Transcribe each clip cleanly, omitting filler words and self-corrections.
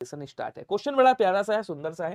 Start है। Question बड़ा प्यारा सा है, सुंदर सा है।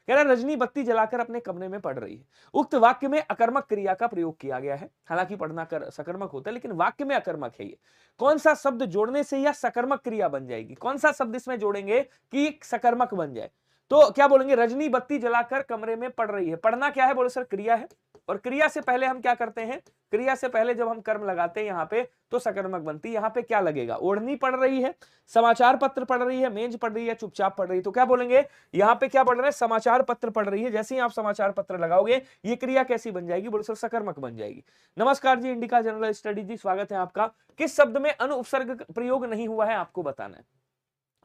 कह रहा है रजनी बत्ती जलाकर अपने कमरे में पढ़ रही है। उक्त वाक्य में अकर्मक क्रिया का प्रयोग किया गया है। हालांकि पढ़ना कर सकर्मक होता है, लेकिन वाक्य में अकर्मक है ये। कौन सा शब्द जोड़ने से यह सकर्मक क्रिया बन जाएगी? कौन सा शब्द इसमें जोड़ेंगे कि सकर्मक बन जाए? तो क्या बोलेंगे? रजनी बत्ती जलाकर कमरे में पढ़ रही है। पढ़ना क्या है? बोले सर क्रिया है, और क्रिया से पहले हम क्या करते हैं? क्रिया से पहले जब हम कर्म लगाते हैं यहाँ पे तो सकर्मक बनती है। यहाँ पे क्या लगेगा? ओढ़नी पढ़ रही है, समाचार पत्र पढ़ रही है, मेज पढ़ रही है, चुपचाप पढ़ रही है। तो क्या बोलेंगे? यहाँ पे क्या पढ़ रहे हैं? समाचार पत्र पढ़ रही है। जैसे ही आप समाचार पत्र लगाओगे ये क्रिया कैसी बन जाएगी? बोले सर सकर्मक बन जाएगी। नमस्कार जी, इंडिका जनरल स्टडी जी, स्वागत है आपका। किस शब्द में अनुपसर्ग प्रयोग नहीं हुआ है आपको बताना है।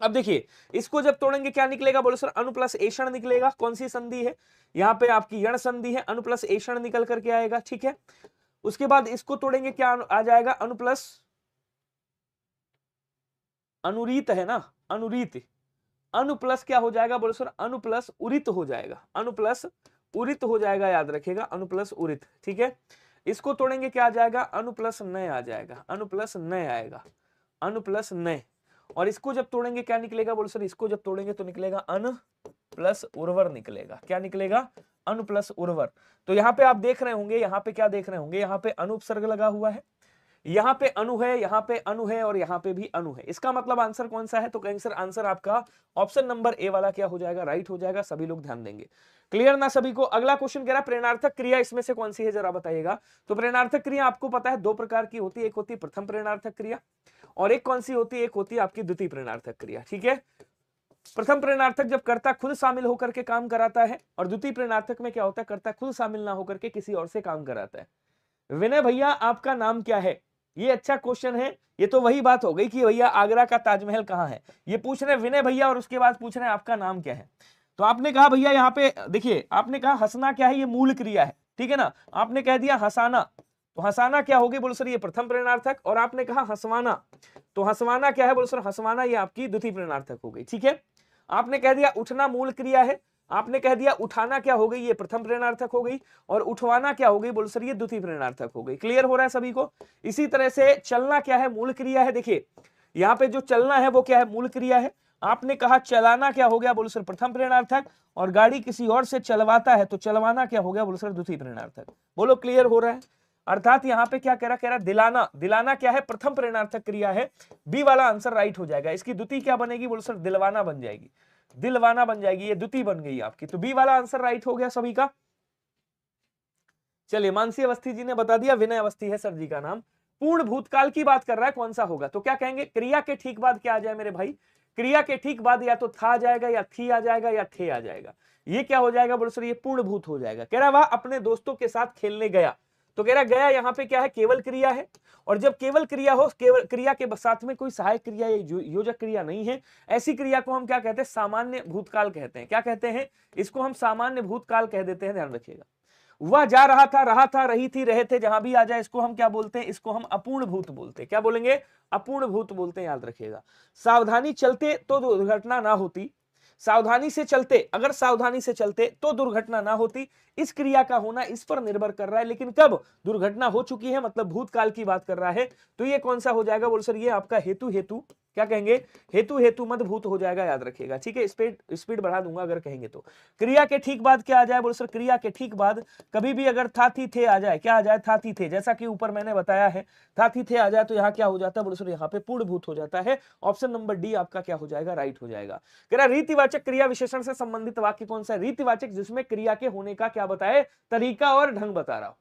अब देखिए, इसको जब तोड़ेंगे क्या निकलेगा? बोलो सर अनु प्लस एषण निकलेगा। कौन सी संधि है? यहाँ पे आपकी यण संधि है, अनु प्लस एषण निकल करके आएगा। ठीक है, उसके बाद इसको तोड़ेंगे क्या आ जाएगा? अनु प्लस अनुरीत है ना, अनुरीत। अनु प्लस क्या हो जाएगा? बोलो सर अनु प्लस उरित हो जाएगा। अनु प्लस उरित हो जाएगा, याद रखिएगा, अनु प्लस उरित। ठीक है, इसको तोड़ेंगे क्या आ जाएगा? अनु प्लस नय आ जाएगा। अनु प्लस नय आएगा, अनु प्लस नय। और इसको जब तोड़ेंगे क्या निकलेगा? बोलो सर इसको जब तोड़ेंगे तो निकलेगा अन प्लस उर्वर निकलेगा। क्या निकलेगा? अनु प्लस उर्वर। तो यहाँ पे आप देख रहे होंगे, यहाँ पे क्या देख रहे होंगे? यहाँ पे अनुपसर्ग लगा हुआ है, यहाँ पे अनु है, यहाँ पे अनु है, और यहाँ पे भी अनु है। इसका मतलब आंसर कौन सा है? तो कहेंगे आंसर आपका ऑप्शन नंबर ए वाला क्या हो जाएगा? राइट हो जाएगा। सभी लोग ध्यान देंगे। क्लियर ना सभी को? अगला क्वेश्चन कह रहा है प्रेरणार्थक क्रिया इसमें से कौन सी है, जरा बताइएगा। तो प्रेरणार्थक क्रिया आपको पता है दो प्रकार की होती है। एक होती है प्रथम प्रेरणार्थक क्रिया, और एक कौन सी होती है? एक होती है आपकी द्वितीय प्रेरणार्थक क्रिया। ठीक है, प्रथम प्रेरणार्थक जब कर्ता खुद शामिल होकर के काम कराता है, और द्वितीय प्रेरणार्थक में क्या होता है? कर्ता खुद शामिल ना होकर के किसी और से काम कराता है। विनय भैया आपका नाम क्या है? ये अच्छा क्वेश्चन है। ये तो वही बात हो गई कि भैया आगरा का ताजमहल कहाँ है, ये पूछ रहे विनय भैया, और उसके बाद पूछ रहे हैं आपका नाम क्या है। तो आपने कहा भैया यहाँ पे देखिए, आपने कहा हंसना क्या है? ये मूल क्रिया है। ठीक है ना, आपने कह दिया हंसाना, तो हंसाना क्या होगी? बोलो सर ये प्रथम प्रेरणार्थक। और आपने कहा हंसवाना, तो हंसवाना क्या है? बोलो सर हंसवाना ये आपकी द्वितीय प्रेरणार्थक हो गई। ठीक है, आपने कह दिया उठना मूल क्रिया है, आपने कह दिया उठाना क्या हो गई? ये प्रथम प्रेरणार्थक हो गई, और उठवाना क्या हो गई? बोलो सर ये द्वितीय प्रेरणार्थक हो गई। क्लियर हो रहा है सभी को? इसी तरह से चलना क्या है? मूल क्रिया है। देखिए यहाँ पे जो चलना है वो क्या है? मूल क्रिया है। आपने कहा चलाना क्या हो गया? बोलो सर प्रथम प्रेरणार्थक। और गाड़ी किसी और से चलवाता है तो चलवाना क्या हो गया? बोलो सर द्वितीय प्रेरणार्थक। बोलो क्लियर हो रहा है? अर्थात यहाँ पे क्या कह रहा? कह रहा दिलाना। दिलाना क्या है? प्रथम प्रेरणार्थक क्रिया है। बी वाला आंसर राइट हो जाएगा। इसकी द्वितीय क्या बनेगी? बोलो सर दिलवाना बन जाएगी। दिलवाना बन जाएगी, ये द्वितीय बन गई आपकी। तो बी वाला आंसर राइट हो गया सभी का। चलिए, मानसी अवस्थी जी ने बता दिया, विनय अवस्थी है सर जी का नाम। पूर्ण भूतकाल की बात कर रहा है, कौन सा होगा? तो क्या कहेंगे? क्रिया के ठीक बाद क्या आ जाए मेरे भाई? क्रिया के ठीक बाद या तो था आ जाएगा, या थी आ जाएगा, या थे आ जाएगा। ये क्या हो जाएगा? बोलो सर ये पूर्ण भूत हो जाएगा। कह रहा वह अपने दोस्तों के साथ खेलने गया। तो कह रहा गया यहाँ पे क्या है? केवल क्रिया है। और जब केवल क्रिया हो, केवल क्रिया के साथ में कोई सहायक क्रिया या योजक क्रिया नहीं है, ऐसी क्रिया को हम क्या कहते हैं? सामान्य भूतकाल कहते हैं। क्या कहते हैं? इसको हम सामान्य भूतकाल कह देते हैं, ध्यान रखिएगा। वह जा रहा था, रही थी, रहे थे, जहां भी आ जाए इसको हम क्या बोलते हैं? इसको हम अपूर्ण भूत बोलते हैं। क्या बोलेंगे? अपूर्ण भूत बोलते हैं, याद रखिएगा। सावधानी चलते तो दुर्घटना ना होती। सावधानी से चलते, अगर सावधानी से चलते तो दुर्घटना ना होती। इस क्रिया का होना इस पर निर्भर कर रहा है, लेकिन कब दुर्घटना हो चुकी है, मतलब भूतकाल की बात कर रहा है। तो ये कौन सा हो जाएगा? बोल सर ये आपका हेतु हेतु, क्या कहेंगे? हेतु हेतु मत भूत हो जाएगा, याद रखिएगा। ठीक है, स्पीड बढ़ा दूंगा अगर कहेंगे तो। क्रिया के ठीक बाद क्या आ जाए? बोल सर क्रिया के ठीक बाद कभी भी अगर था थी थे आ जाए, क्या आ जाए? था थी थे, जैसा कि ऊपर मैंने बताया है। था थी थे आ जाए तो यहाँ क्या हो जाता है? बोल सर यहाँ पे पूर्ण भूत हो जाता है। ऑप्शन नंबर डी आपका क्या हो जाएगा? राइट हो जाएगा। कह रहा रीतिवाचक क्रिया विशेषण से संबंधित वाक्य कौन सा है? रीतिवाचक जिसमें क्रिया के होने का क्या बताए? तरीका और ढंग बता रहा हूं,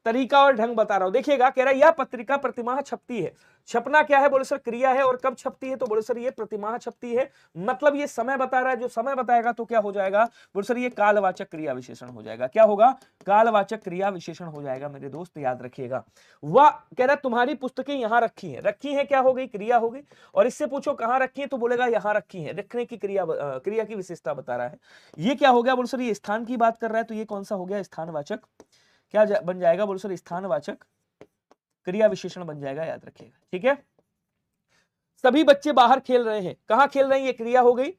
तरीका और ढंग बता रहा हूं। देखिएगा, कह रहा है यह पत्रिका प्रतिमाह छपती है। छपना क्या है? बोले सर क्रिया है, और कब छपती है? तो बोले सर ये प्रतिमाह छपती है, मतलब ये समय बता रहा है। जो समय बताएगा तो क्या हो जाएगा? बोले सर ये कालवाचक क्रिया विशेषण हो जाएगा। क्या होगा? कालवाचक क्रिया विशेषण हो जाएगा मेरे दोस्त, याद रखिएगा। वह कह रहा है तुम्हारी पुस्तकें यहां रखी हैं। रखी है क्या हो गई? क्रिया हो गई। और इससे पूछो कहां रखी है, तो बोलेगा यहां रखी है। रखने की क्रिया की विशेषता बता रहा है। ये क्या हो गया? बोले सर ये स्थान की बात कर रहा है, तो ये कौन सा हो गया? स्थानवाचक। क्या बन जाएगा? बोलो सर स्थानवाचक क्रिया विशेषण बन जाएगा, याद रखिएगा। ठीक है, सभी बच्चे बाहर खेल रहे हैं। कहां खेल रहे हैं? ये क्रिया हो गई,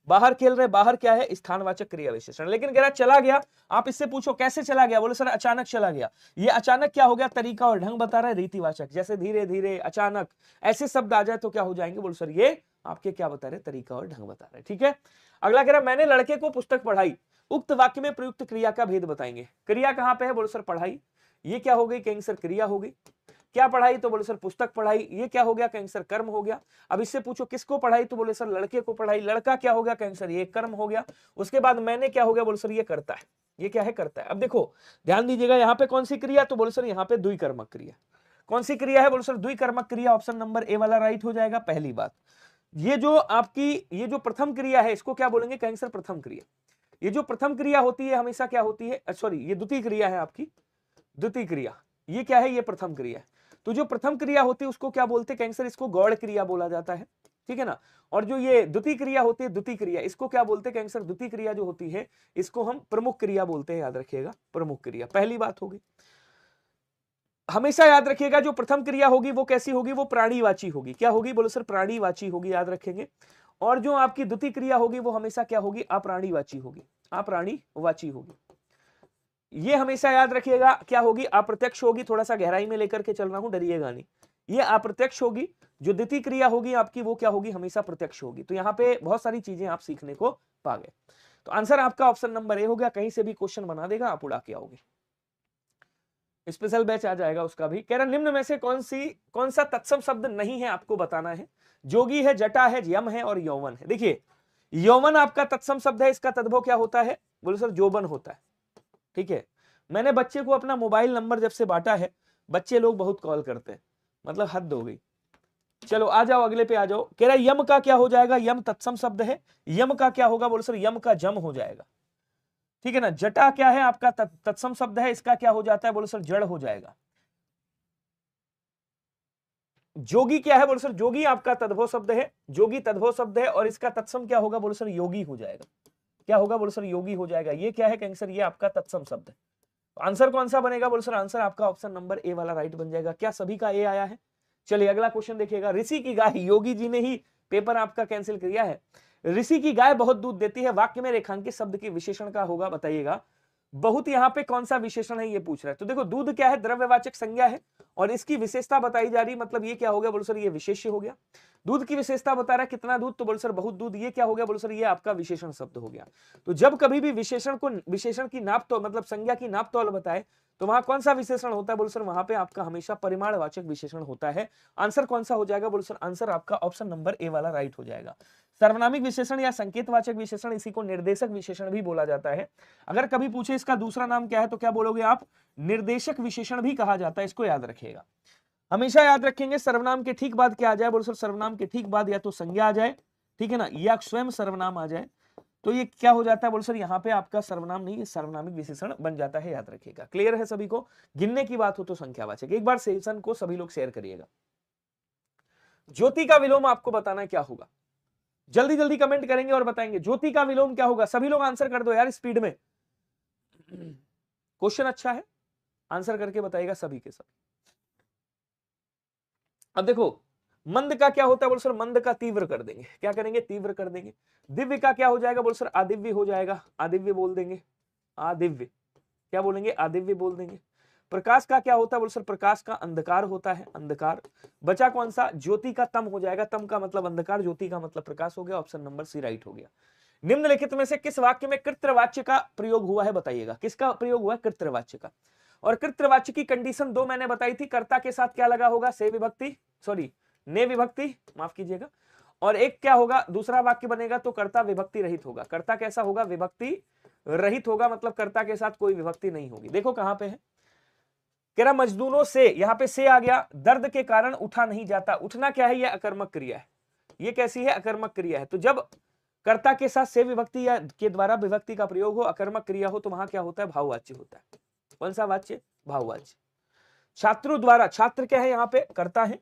बाहर खेल रहे। बाहर क्या है? स्थानवाचक क्रिया विशेषण। लेकिन कह रहा चला गया, आप इससे पूछो कैसे चला गया? बोलो सर अचानक चला गया। ये अचानक क्या हो गया? तरीका और ढंग बता रहा है, रीतिवाचक। जैसे धीरे धीरे, अचानक, ऐसे शब्द आ जाए तो क्या हो जाएंगे? बोलो सर ये आपके क्या बता रहे, तरीका और ढंग बता रहे। ठीक है, अगला कह रहा मैंने लड़के को पुस्तक पढ़ाई, उक्त वाक्य में प्रयुक्त क्रिया का भेद बताएंगे। क्रिया कहां पे है, बोलो सर पढ़ाई, ये क्या हो गई, कहेंगे सर क्रिया हो गई। क्या पढ़ाई, तो बोले सर पुस्तक पढ़ाई, ये क्या हो गया, कहेंगे सर कर्म हो गया। अब इससे पूछो किसको पढ़ाई, तो बोले सर लड़के को पढ़ाई, लड़का क्या हो गया, कहेंगे सर ये कर्म हो गया। उसके बाद मैंने क्या हो गया, बोले सर ये करता है, ये क्या है, करता है। अब देखो ध्यान दीजिएगा यहाँ पे कौन सी क्रिया, तो बोले सर यहाँ पे द्विकर्मक क्रिया। कौन सी क्रिया है, बोले सर द्विकर्मक क्रिया, ऑप्शन नंबर ए वाला राइट हो जाएगा। पहली बात, ये जो आपकी ये जो प्रथम क्रिया है इसको क्या बोलेंगे, कहेंगे सर प्रथम क्रिया। ये जो प्रथम क्रिया होती है हमेशा क्या होती है, सॉरी ये द्वितीय क्रिया है आपकी, द्वितीय क्रिया, ये क्या है, ये प्रथम क्रिया है। तो जो प्रथम क्रिया होती है उसको क्या बोलते हैं, कहेंगे सर इसको गौड़ क्रिया बोला जाता है, ठीक है ना। और जो ये द्वितीय क्रिया होती है, द्वितीय क्रिया, इसको क्या बोलते हैं, कहेंगे सर द्वितीय क्रिया जो होती है इसको हम प्रमुख क्रिया बोलते हैं, याद रखिएगा, प्रमुख क्रिया। पहली बात होगी, हमेशा याद रखिएगा जो प्रथम क्रिया होगी वो कैसी होगी, वो प्राणीवाची होगी। क्या होगी, बोलो सर प्राणीवाची होगी, याद रखेंगे। और जो आपकी द्वितीय क्रिया होगी वो हमेशा क्या होगी, अप्राणीवाची होगी, अप्राणीवाची होगी। ये हमेशा याद रखिएगा क्या होगी, अप्रत्यक्ष होगी। थोड़ा सा गहराई में लेकर के चल रहा हूं, डरिएगा नहीं। ये अप्रत्यक्ष होगी। जो द्वितीय क्रिया होगी आपकी वो क्या होगी, हमेशा प्रत्यक्ष होगी। तो यहाँ पे बहुत सारी चीजें आप सीखने को पा गए। तो आंसर आपका ऑप्शन नंबर ए हो गया। कहीं से भी क्वेश्चन बना देगा, आप उड़ा के आओगे। स्पेशल बैच आ जाएगा उसका भी। कह रहा निम्न में से कौन सा तत्सम शब्द नहीं है, आपको बताना है। जोगी है, जटा है, यम है और यौवन है। देखिए यौवन आपका तत्सम शब्द है, इसका तद्भव क्या होता है, बोलो सर जोबन होता है। ठीक है, मैंने बच्चे को अपना मोबाइल नंबर जब से बांटा है, बच्चे लोग बहुत कॉल करते हैं, मतलब हद हो गई। चलो आ जाओ, अगले पे आ जाओ। कह रहा यम का क्या हो जाएगा, यम तत्सम शब्द है, यम का क्या होगा, बोलो सर यम का जम हो जाएगा। ठीक है ना। जटा क्या है आपका, तत्सम शब्द है, इसका क्या हो जाता है, बोलो सर जड़ हो जाएगा। जोगी क्या है, बोलो सर जोगी आपका तद्भव शब्द है, जोगी तद्भव शब्द है, और इसका तत्सम क्या होगा, बोलो सर योगी हो जाएगा। क्या होगा, बोलो सर योगी हो जाएगा। ये क्या है, कहेंगे सर ये आपका तत्सम शब्द है। आंसर कौन सा बनेगा, बोलो सर आंसर आपका ऑप्शन नंबर ए वाला राइट बन जाएगा। क्या सभी का ए आया है। चलिए अगला क्वेश्चन देखिएगा। ऋषि की गाय, योगी जी ने ही पेपर आपका कैंसिल किया है। ऋषि की गाय बहुत दूध देती है, वाक्य में रेखांकित शब्द की विशेषण का होगा, बताइएगा। बहुत यहाँ पे कौन सा विशेषण है ये पूछ रहा है। तो देखो दूध क्या है, द्रव्यवाचक संज्ञा है, और इसकी विशेषता बताई जा रही, मतलब ये क्या हो गया, बोलो सर ये विशेष्य हो गया। दूध की विशेषता बता रहा है कितना दूध, तो बोलो सर बहुत दूध, ये क्या हो गया, बोलो सर ये आपका विशेषण शब्द हो गया। तो जब कभी भी विशेषण की नाप तौल, मतलब संज्ञा की नाप तौल बताए, तो वहां कौन सा विशेषण होता है, बोलो सर वहां पे आपका हमेशा परिमाणवाचक विशेषण होता है। आंसर कौन सा हो जाएगा, बोलो सर आंसर आपका ऑप्शन नंबर ए वाला राइट हो जाएगा। सर्वनामिक विशेषण या संकेतवाचक विशेषण, इसी को निर्देशक विशेषण भी बोला जाता है। अगर कभी पूछे इसका दूसरा नाम क्या है, तो क्या बोलोगे आप, निर्देशक विशेषण भी कहा जाता है, इसको याद रखिएगा। हमेशा याद रखेंगे सर्वनाम के ठीक बाद क्या आ जाए, बोलो सर सर्वनाम के ठीक बाद या तो संज्ञा आ जाए, ठीक है ना, या स्वयं सर्वनाम आ जाए, तो ये क्या हो जाता है, बोलो सर यहाँ पे आपका सर्वनाम नहीं, ये सर्वनामिक विशेषण बन जाता है, याद रखिएगा। क्लियर है सभी को। गिनने की बात हो तो संख्यावाचक। एक बार सेशन को सभी लोग शेयर करिएगा। ज्योति का विलोम आपको बताना है क्या होगा, जल्दी जल्दी कमेंट करेंगे और बताएंगे ज्योति का विलोम क्या होगा। सभी लोग आंसर कर दो यार स्पीड में, क्वेश्चन अच्छा है, आंसर करके बताइएगा सभी के सब। अब देखो मंद का क्या होता है, बोल सर मंद का तीव्र कर देंगे, क्या करेंगे, तीव्र कर देंगे। दिव्य का क्या हो जाएगा, बोल सर आदिव्य हो जाएगा, आदिव्य बोल देंगे, आदिव्य क्या बोलेंगे, आदिव्य बोल देंगे। प्रकाश का क्या होता है, बोल सर प्रकाश का अंधकार होता है, अंधकार। बचा कौन सा, ज्योति का तम हो जाएगा, तम का मतलब अंधकार, ज्योति का मतलब प्रकाश हो गया, ऑप्शन नंबर सी राइट हो गया। निम्नलिखित में से किस वाक्य में कृत्रवाच्य का प्रयोग हुआ है, बताइएगा। किसका प्रयोग हुआ है, कृत्रवाच्य का। और कृत्रवाच्य की कंडीशन दो मैंने बताई थी, कर्ता के साथ क्या लगा होगा, से विभक्ति, सॉरी ने विभक्ति, माफ कीजिएगा। और एक क्या होगा, दूसरा वाक्य बनेगा तो कर्ता विभक्ति रहित होगा। कर्ता कैसा होगा, विभक्ति रहित होगा, मतलब कर्ता के साथ कोई विभक्ति नहीं होगी। देखो कहां पे है, कह रहा मजदूरों से, यहां पे से आ गया, दर्द के कारण उठा नहीं जाता। उठना क्या है, यह अकर्मक क्रिया है। ये कैसी है, अकर्मक क्रिया है। तो जब कर्ता के साथ से विभक्ति या के द्वारा विभक्ति का प्रयोग हो, अकर्मक क्रिया हो, तो वहां क्या होता है, भाववाच्य होता है। कौन सा वाच्य, भाववाच्य। छात्रों द्वारा, छात्र क्या है यहाँ पे, कर्ता है,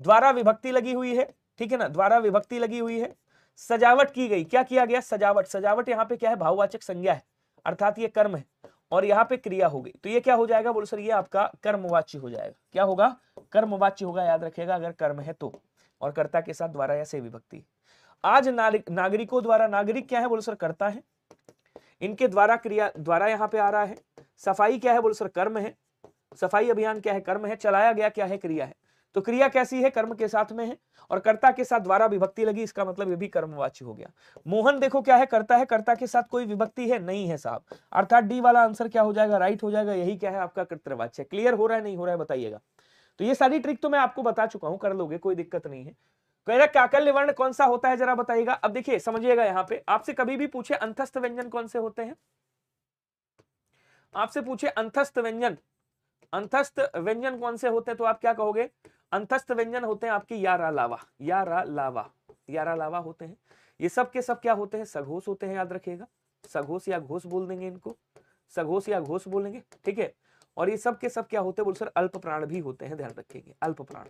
द्वारा विभक्ति लगी हुई है, ठीक है ना, द्वारा विभक्ति लगी हुई है। सजावट की गई, क्या किया गया, सजावट। सजावट यहाँ पे क्या है, भाववाचक संज्ञा है, अर्थात ये कर्म है, और यहाँ पे क्रिया हो गई, तो ये क्या हो जाएगा, बोलो सर ये आपका कर्मवाच्य हो जाएगा। क्या होगा, कर्मवाच्य होगा, याद रखिएगा अगर कर्म है तो, और कर्ता के साथ द्वारा या से विभक्ति। आज नागरिकों द्वारा, नागरिक क्या है, बोलो सर कर्ता है, इनके द्वारा क्रिया, द्वारा यहाँ पे आ रहा है। सफाई क्या है, बोलो सर कर्म है, सफाई अभियान क्या है, कर्म है। चलाया गया क्या है, क्रिया है। तो क्रिया कैसी है, कर्म के साथ में है और कर्ता के साथ द्वारा विभक्ति लगी, इसका मतलब ये भी कर्मवाची हो गया। मोहन देखो क्या है, कर्ता है, कर्ता के साथ कोई विभक्ति है नहीं है साहब, अर्थात डी वाला आंसर क्या हो जाएगा, राइट हो जाएगा। यही क्या है आपका कर्तृवाच्य। क्लियर हो रहा है नहीं हो रहा है बताइएगा। तो ये सारी ट्रिक तो मैं आपको बता चुका हूं, कर लोगे कोई दिक्कत नहीं है। कह रहा काकल्य वर्ण कौन सा होता है जरा बताइएगा। अब देखिए समझिएगा, यहां पे आपसे कभी भी पूछे अंतस्थ व्यंजन कौन से होते हैं, आपसे पूछे अंतस्थ व्यंजन, अंतस्थ व्यंजन कौन से होते हैं, तो आप क्या कहोगे, अंतस्थ व्यंजन होते हैं आपके यारा लावा, यारा लावा, यारा लावा होते हैं। ये सब के सब क्या होते हैं, सघोष होते हैं, याद रखिएगा। सघोष या घोष बोल देंगे इनको, सघोष या घोष बोलेंगे, ठीक है। और ये सब के सब क्या होते हैं बोल सर, अल्प प्राण भी होते हैं, ध्यान रखिएगा अल्प प्राण।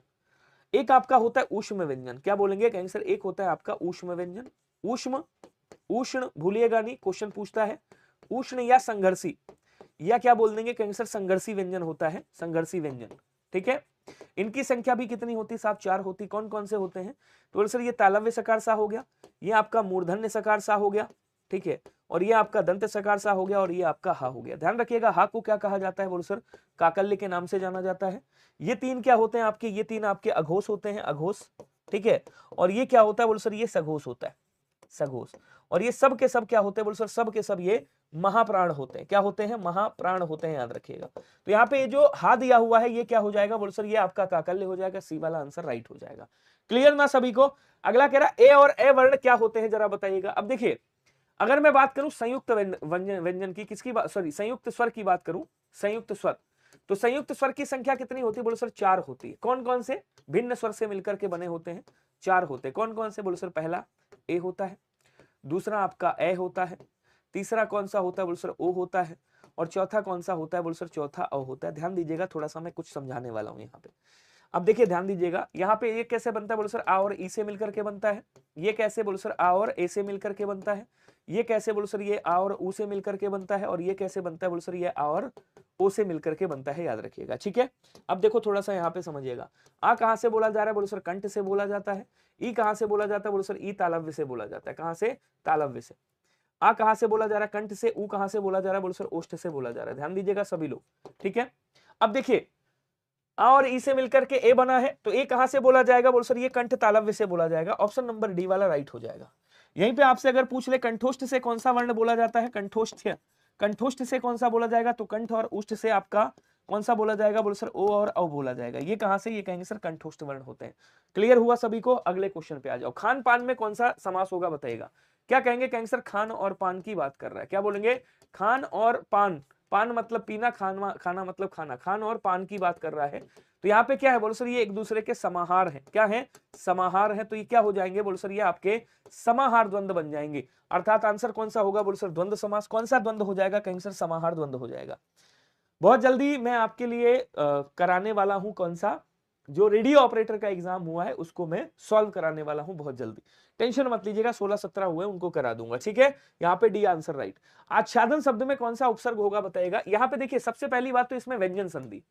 एक आपका होता है ऊष्म व्यंजन, क्या बोलेंगे, कहेंगे सर एक होता है आपका ऊष्म व्यंजन, ऊष्म, उष्ण भूलिएगा नहीं, क्वेश्चन पूछता है उष्ण या संघर्षी, या क्या बोल देंगे, कहेंगे सर संघर्षी व्यंजन होता है, संघर्षी व्यंजन, ठीक है। इनकी संख्या भी कितनी होती साहब, 4 होती। कौन कौन से होते हैं, तो सर ये तालव्य सकार सा हो गया, ये आपका मूर्धन्य सकार सा हो गया, ठीक है, और ये आपका दंत सकार सा हो गया, और ये आपका हा हो गया। ध्यान रखिएगा हा को क्या कहा जाता है बोलो सर, काकल्य के नाम से जाना जाता है। ये 3 क्या होते हैं आपके, ये 3 आपके अघोष होते हैं, अघोष, ठीक है। और ये क्या होता है बोलो सर, ये सघोष होता है, सघोष। और ये सब के सब क्या होते हैं बोलो सर, सब के सब ये महाप्राण होते हैं, क्या होते हैं, महाप्राण होते हैं, याद रखिएगा। तो यहाँ पे जो हा दिया हुआ है ये क्या हो जाएगा बोलो सर, ये आपका काकल्य हो जाएगा, सी वाला आंसर राइट हो जाएगा। क्लियर ना सभी को। अगला कह रहा ए और ए वर्ण क्या होते हैं जरा बताइएगा। अब देखिए अगर मैं बात करूं संयुक्त व्यंजन की, किसकी बात, सॉरी संयुक्त स्वर की बात करूं, संयुक्त स्वर, तो संयुक्त स्वर की संख्या कितनी होती है बोलो सर, 4 होती है। कौन कौन से, भिन्न स्वर से मिलकर के बने होते हैं, 4 होते हैं। कौन कौन से बोलो सर, पहला ए होता है, दूसरा आपका ए होता है, तीसरा कौन सा होता है बोलो सर, ओ होता है, और चौथा कौन सा होता है बोलो सर, चौथा अ होता है। ध्यान दीजिएगा, थोड़ा सा मैं कुछ समझाने वाला हूं यहाँ पे। अब देखिए ध्यान दीजिएगा, यहाँ पे ये कैसे बनता है बोलो सर, आ और ई से मिलकर के बनता है। ये कैसे बोलो सर, आ और ए से मिलकर के बनता है। ये कैसे बोलो सर, ये आ और ऊ से मिलकर के बनता है। और ये कैसे बनता है बोलो सर, ये आ और ओ से मिलकर के बनता है, याद रखिएगा, ठीक है। अब देखो थोड़ा सा यहाँ पे समझिएगा, आ कहाँ से बोला जा रहा है बोलो सर, कंठ से बोला जाता है। ई कहाँ से बोला जाता है बोलो सर, ई तालव्य से बोला जाता है। कहाँ से, तालव्य से। आ कहाँ से बोला जा रहा है, कंठ से। ऊ कहाँ से बोला जा रहा है बोलो सर, ओष्ठ से बोला जा रहा है। ध्यान दीजिएगा सभी लोग, ठीक है। अब देखिए आ और ई से मिलकर के ए बना है, तो ए कहां से बोला जाएगा बोल सर, ये कंठ तालव्य से बोला जाएगा। ऑप्शन नंबर डी वाला राइट हो जाएगा। यहीं पे आपसे अगर पूछ ले कंठोष्ठ से कौन सा वर्ण बोला जाता है, कंठोष्ठ, कंठोष्ठ से कौन सा बोला जाएगा, तो कंठ और उष्ठ से आपका कौन सा बोला जाएगा बोल सर, ओ और औ बोला जाएगा। ये कहां से, ये कहेंगे सर कंठोष्ठ वर्ण होते हैं। क्लियर हुआ सभी को। अगले क्वेश्चन पे आ जाओ। खान पान में कौन सा समास होगा बताइएगा। क्या कहेंगे, कहेंगे सर खान और पान की बात कर रहा है। क्या बोलेंगे, खान और पान, पान मतलब पीना, खाना खाना मतलब खाना, खान और पान की बात कर रहा है। तो यहाँ पे क्या है बोलो सर, ये एक दूसरे के समाहार हैं। क्या है, समाहार है। तो ये क्या हो जाएंगे बोलो सर, ये आपके समाहार द्वंद्व बन जाएंगे। अर्थात आंसर कौन सा होगा बोलो सर, द्वंद्व समास। कौन सा द्वंद्व हो जाएगा, कहेंगे सर समाहार द्वंद्व हो जाएगा। बहुत जल्दी मैं आपके लिए कराने वाला हूं, कौन सा, जो रेडियो ऑपरेटर का एग्जाम हुआ है उसको मैं सॉल्व कराने वाला हूं बहुत जल्दी। टेंशन मत लीजिएगा, 16-17 हुए उनको करा दूंगा, ठीक है। यहाँ पे डी आंसर राइट। आच्छादन शब्द में कौन सा उपसर्ग होगा बताइएगा। यहाँ पे देखिए सबसे पहली बात तो इसमें व्यंजन संधि,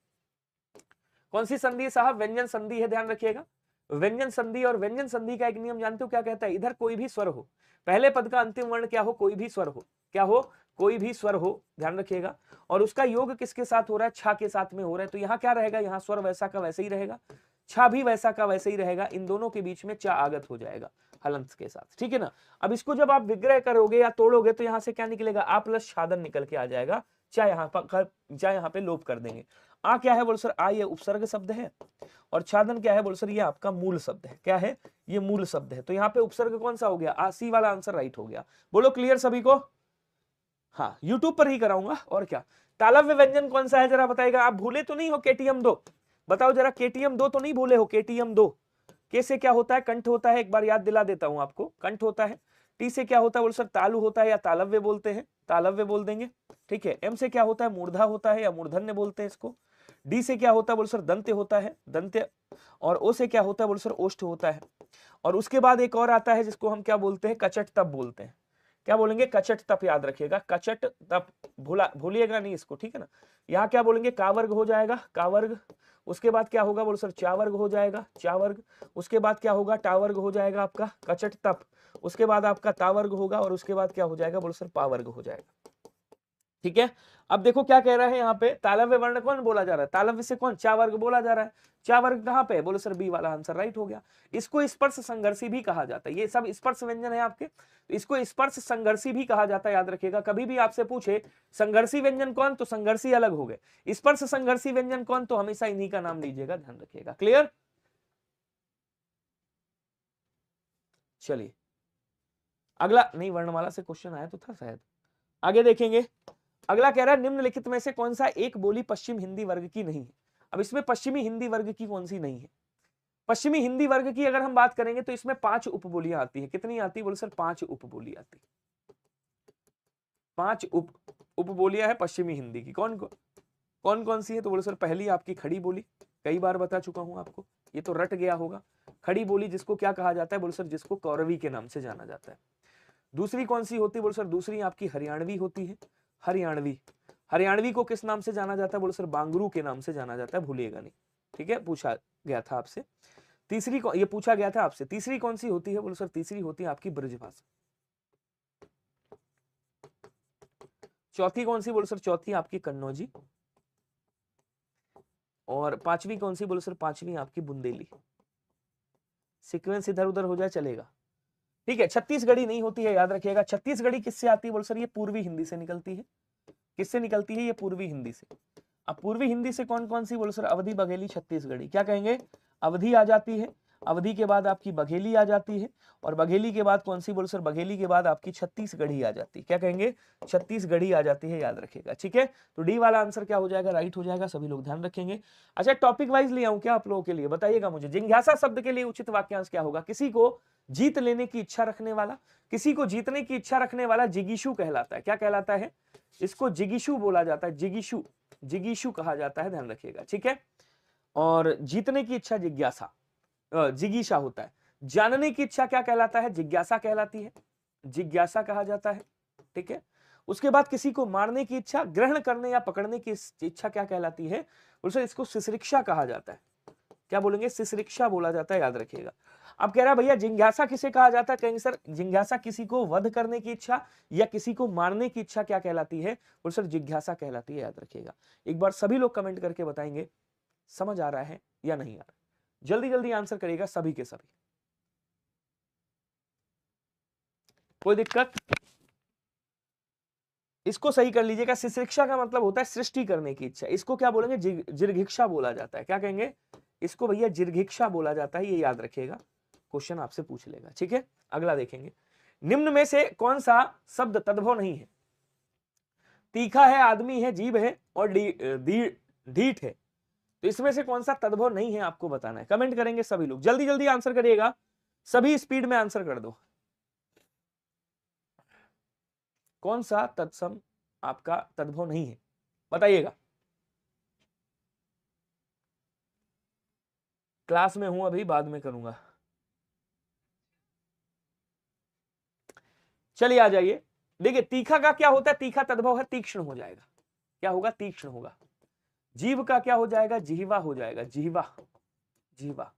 कौन सी संधि है साहब, व्यंजन संधि है, ध्यान रखिएगा। व्यंजन संधि, और व्यंजन संधि का एक नियम जानते हो क्या कहता है, इधर कोई भी स्वर हो, पहले पद का अंतिम वर्ण क्या हो, कोई भी स्वर हो, क्या हो, कोई भी स्वर हो, ध्यान रखिएगा। और उसका योग किसके साथ हो रहा है, छा के साथ में हो रहा है। तो यहाँ क्या रहेगा, यहाँ स्वर वैसा का वैसे ही रहेगा, छा भी वैसा का वैसे ही रहेगा। इन दोनों के बीच में चा आगत हो जाएगा हलंत के साथ, ठीक है ना। अब इसको जब आप विग्रह करोगे या तोड़ोगे तो यहाँ से क्या निकलेगा, आ प्लस छादन निकल के आ जाएगा। चा यहाँ पे लोप कर देंगे। आ क्या है बोल सर, आ ये उपसर्ग शब्द है, और छादन क्या है बोल सर, ये आपका मूल शब्द है। क्या है, ये मूल शब्द है। तो यहाँ पे उपसर्ग कौन सा हो गया, आ, सी वाला आंसर राइट हो गया। बोलो क्लियर सभी को। हाँ यूट्यूब पर ही कराऊंगा और क्या। तालव्य व्यंजन कौन सा है जरा बताएगा। आप भूले तो नहीं हो केटीएम 2, बताओ जरा, केटीएम 2 तो नहीं भूले हो। केटीएम 2 के से क्या होता है, कंठ होता है। एक बार याद दिला देता हूं आपको, कंठ होता है। टी से क्या होता है बोल सर, तालु होता है या तालव्य बोलते हैं, तालव्य बोल देंगे, ठीक है। एम से क्या होता है, मूर्धा होता है या मूर्धन्य बोलते हैं इसको। डी से क्या होता है बोल सर, दंत्य होता है, दंत्य। और ओ से क्या होता है बोल सर, ओष्ठ होता है। और उसके बाद एक और आता है जिसको हम क्या बोलते हैं, कचट तप बोलते हैं। क्या बोलेंगे, कचट तप, याद रखिएगा, कचट तप, भूलिएगा नहीं इसको, ठीक है ना। यहाँ क्या बोलेंगे, कावर्ग हो जाएगा, कावर्ग। उसके बाद क्या होगा बोलो सर, चावर्ग हो जाएगा, चावर्ग। उसके बाद क्या होगा, टावर्ग हो जाएगा आपका, कचट तप। उसके बाद आपका तावर्ग होगा, और उसके बाद क्या हो जाएगा बोलो सर, पावर्ग हो जाएगा। ठीक है। अब देखो क्या कह रहा है यहाँ पे, तालव्य वर्ण कौन बोला जा रहा है, तालव्य से कौन, चा वर्ग बोला जा रहा है। चा वर्ग कहाँ पे है, बोलो सर बी वाला आंसर राइट हो गया। इसको स्पर्श संघर्षी भी कहा जाता है, ये सब स्पर्श व्यंजन है आपके, तो इसको स्पर्श संघर्षी भी कहा जाता है, याद रखिएगा। कभी भी आपसे पूछे संघर्षी व्यंजन कौन, तो संघर्षी अलग हो गए, स्पर्श संघर्षी व्यंजन कौन, तो हमेशा इन्हीं का नाम लीजिएगा, ध्यान रखिएगा। क्लियर। चलिए अगला, नहीं वर्णमाला से क्वेश्चन आया तो था शायद, आगे देखेंगे। अगला कह रहा है निम्नलिखित में से कौन सा एक बोली पश्चिम हिंदी वर्ग की नहीं है। अब इसमें पश्चिमी हिंदी वर्ग की कौन सी नहीं है। पश्चिमी हिंदी वर्ग की अगर हम बात करेंगे तो इसमें 5 उपबोलियां आती है। कितनी आती है, बोलो सर 5 उपबोली आती है। 5 उपबोलियां है पश्चिमी हिंदी की। कौन कौन सी है, तो बोलो सर पहली आपकी खड़ी बोली, कई बार बता चुका हूं आपको, ये तो रट गया होगा। खड़ी बोली जिसको क्या कहा जाता है, बोलो सर जिसको कौरवी के नाम से जाना जाता है। दूसरी कौन सी होती है, बोलो सर दूसरी आपकी हरियाणवी होती है। हरियाणवी, हरियाणवी को किस नाम से जाना जाता है, बोलो सर बांगरू के नाम से जाना जाता है, भूलिएगा नहीं। ठीक है, पूछा गया था आपसे। तीसरी ये पूछा गया था आपसे, तीसरी कौन सी होती है, बोलो सर तीसरी होती है आपकी ब्रजभाषा। चौथी कौन सी, बोलो सर चौथी आपकी कन्नौजी। और पांचवी कौन सी, बोलो सर पांचवी आपकी बुंदेली। सीक्वेंस इधर उधर हो जाए चलेगा। ठीक है, छत्तीसगढ़ी नहीं होती है, याद रखिएगा। छत्तीसगढ़ी किससे आती है, बोलो सर ये पूर्वी हिंदी से निकलती है। किससे निकलती है, ये पूर्वी हिंदी से। अब पूर्वी हिंदी से कौन कौन सी, बोलो सर अवधी, बघेली, छत्तीसगढ़ी। क्या कहेंगे, अवधी आ जाती है, अवधी के बाद आपकी बघेली आ जाती है, और बघेली के बाद कौन सी, बोलो सर बघेली के बाद आपकी छत्तीसगढ़ी आ जाती है। क्या कहेंगे, छत्तीसगढ़ी आ जाती है, याद रखिएगा। ठीक है, तो डी वाला आंसर क्या हो जाएगा, राइट हो जाएगा, सभी लोग ध्यान रखेंगे। अच्छा टॉपिक वाइज ले आऊं क्या आप लोगों के लिए, बताइएगा मुझे। जिज्ञासा शब्द के लिए उचित वाक्यांश क्या होगा। किसी को जीत लेने की इच्छा रखने वाला, किसी को जीतने की इच्छा रखने वाला जिगीशु कहलाता है। क्या कहलाता है, इसको जिगीशु बोला जाता है, जिगीशु, जिगीशु कहा जाता है, ध्यान रखिएगा। ठीक है, और जीतने की इच्छा जिज्ञासा, जिगीशा होता है। जानने की इच्छा क्या कहलाता है, जिज्ञासा कहलाती है, जिज्ञासा कहा जाता है। ठीक है, उसके बाद किसी को मारने की इच्छा, ग्रहण करने या पकड़ने की इच्छा क्या कहलाती है, बोलो इसको सिसरिक्षा कहा जाता है। क्या बोलेंगे, सिसरिक्षा बोला जाता है, याद रखिएगा। अब कह रहा है भैया जिज्ञासा किसे कहा जाता है, कहेंगे सर जिज्ञासा किसी को वध करने की इच्छा या किसी को मारने की इच्छा क्या कहलाती है, बोलो सर जिज्ञासा कहलाती है, याद रखिएगा। एक बार सभी लोग कमेंट करके बताएंगे समझ आ रहा है या नहीं आ रहा। जल्दी जल्दी आंसर करिएगा सभी के सभी, कोई दिक्कत। इसको सही कर लीजिएगा। शिक्षा का मतलब होता है सृष्टि करने की इच्छा, इसको क्या बोलेंगे, जिर्घिक्षा बोला जाता है। क्या कहेंगे, इसको भैया जिर्घिक्षा बोला जाता है, ये याद रखिएगा, क्वेश्चन आपसे पूछ लेगा। ठीक है, अगला देखेंगे। निम्न में से कौन सा शब्द तद्भव नहीं है। तीखा है, आदमी है, जीभ है और ढीठ है, तो इसमें से कौन सा तद्भव नहीं है आपको बताना है। कमेंट करेंगे सभी लोग, जल्दी जल्दी आंसर करिएगा, सभी स्पीड में आंसर कर दो। कौन सा तत्सम आपका तद्भव नहीं है, बताइएगा। क्लास में हूं अभी, बाद में करूंगा। चलिए आ जाइए। देखिए तीखा का क्या होता है, तीखा तद्भव है, तीक्ष्ण हो जाएगा। क्या होगा, तीक्ष्ण होगा। जीव का क्या हो जाएगा, जिह्वा हो जाएगा, जिह्वा, जिह्वा।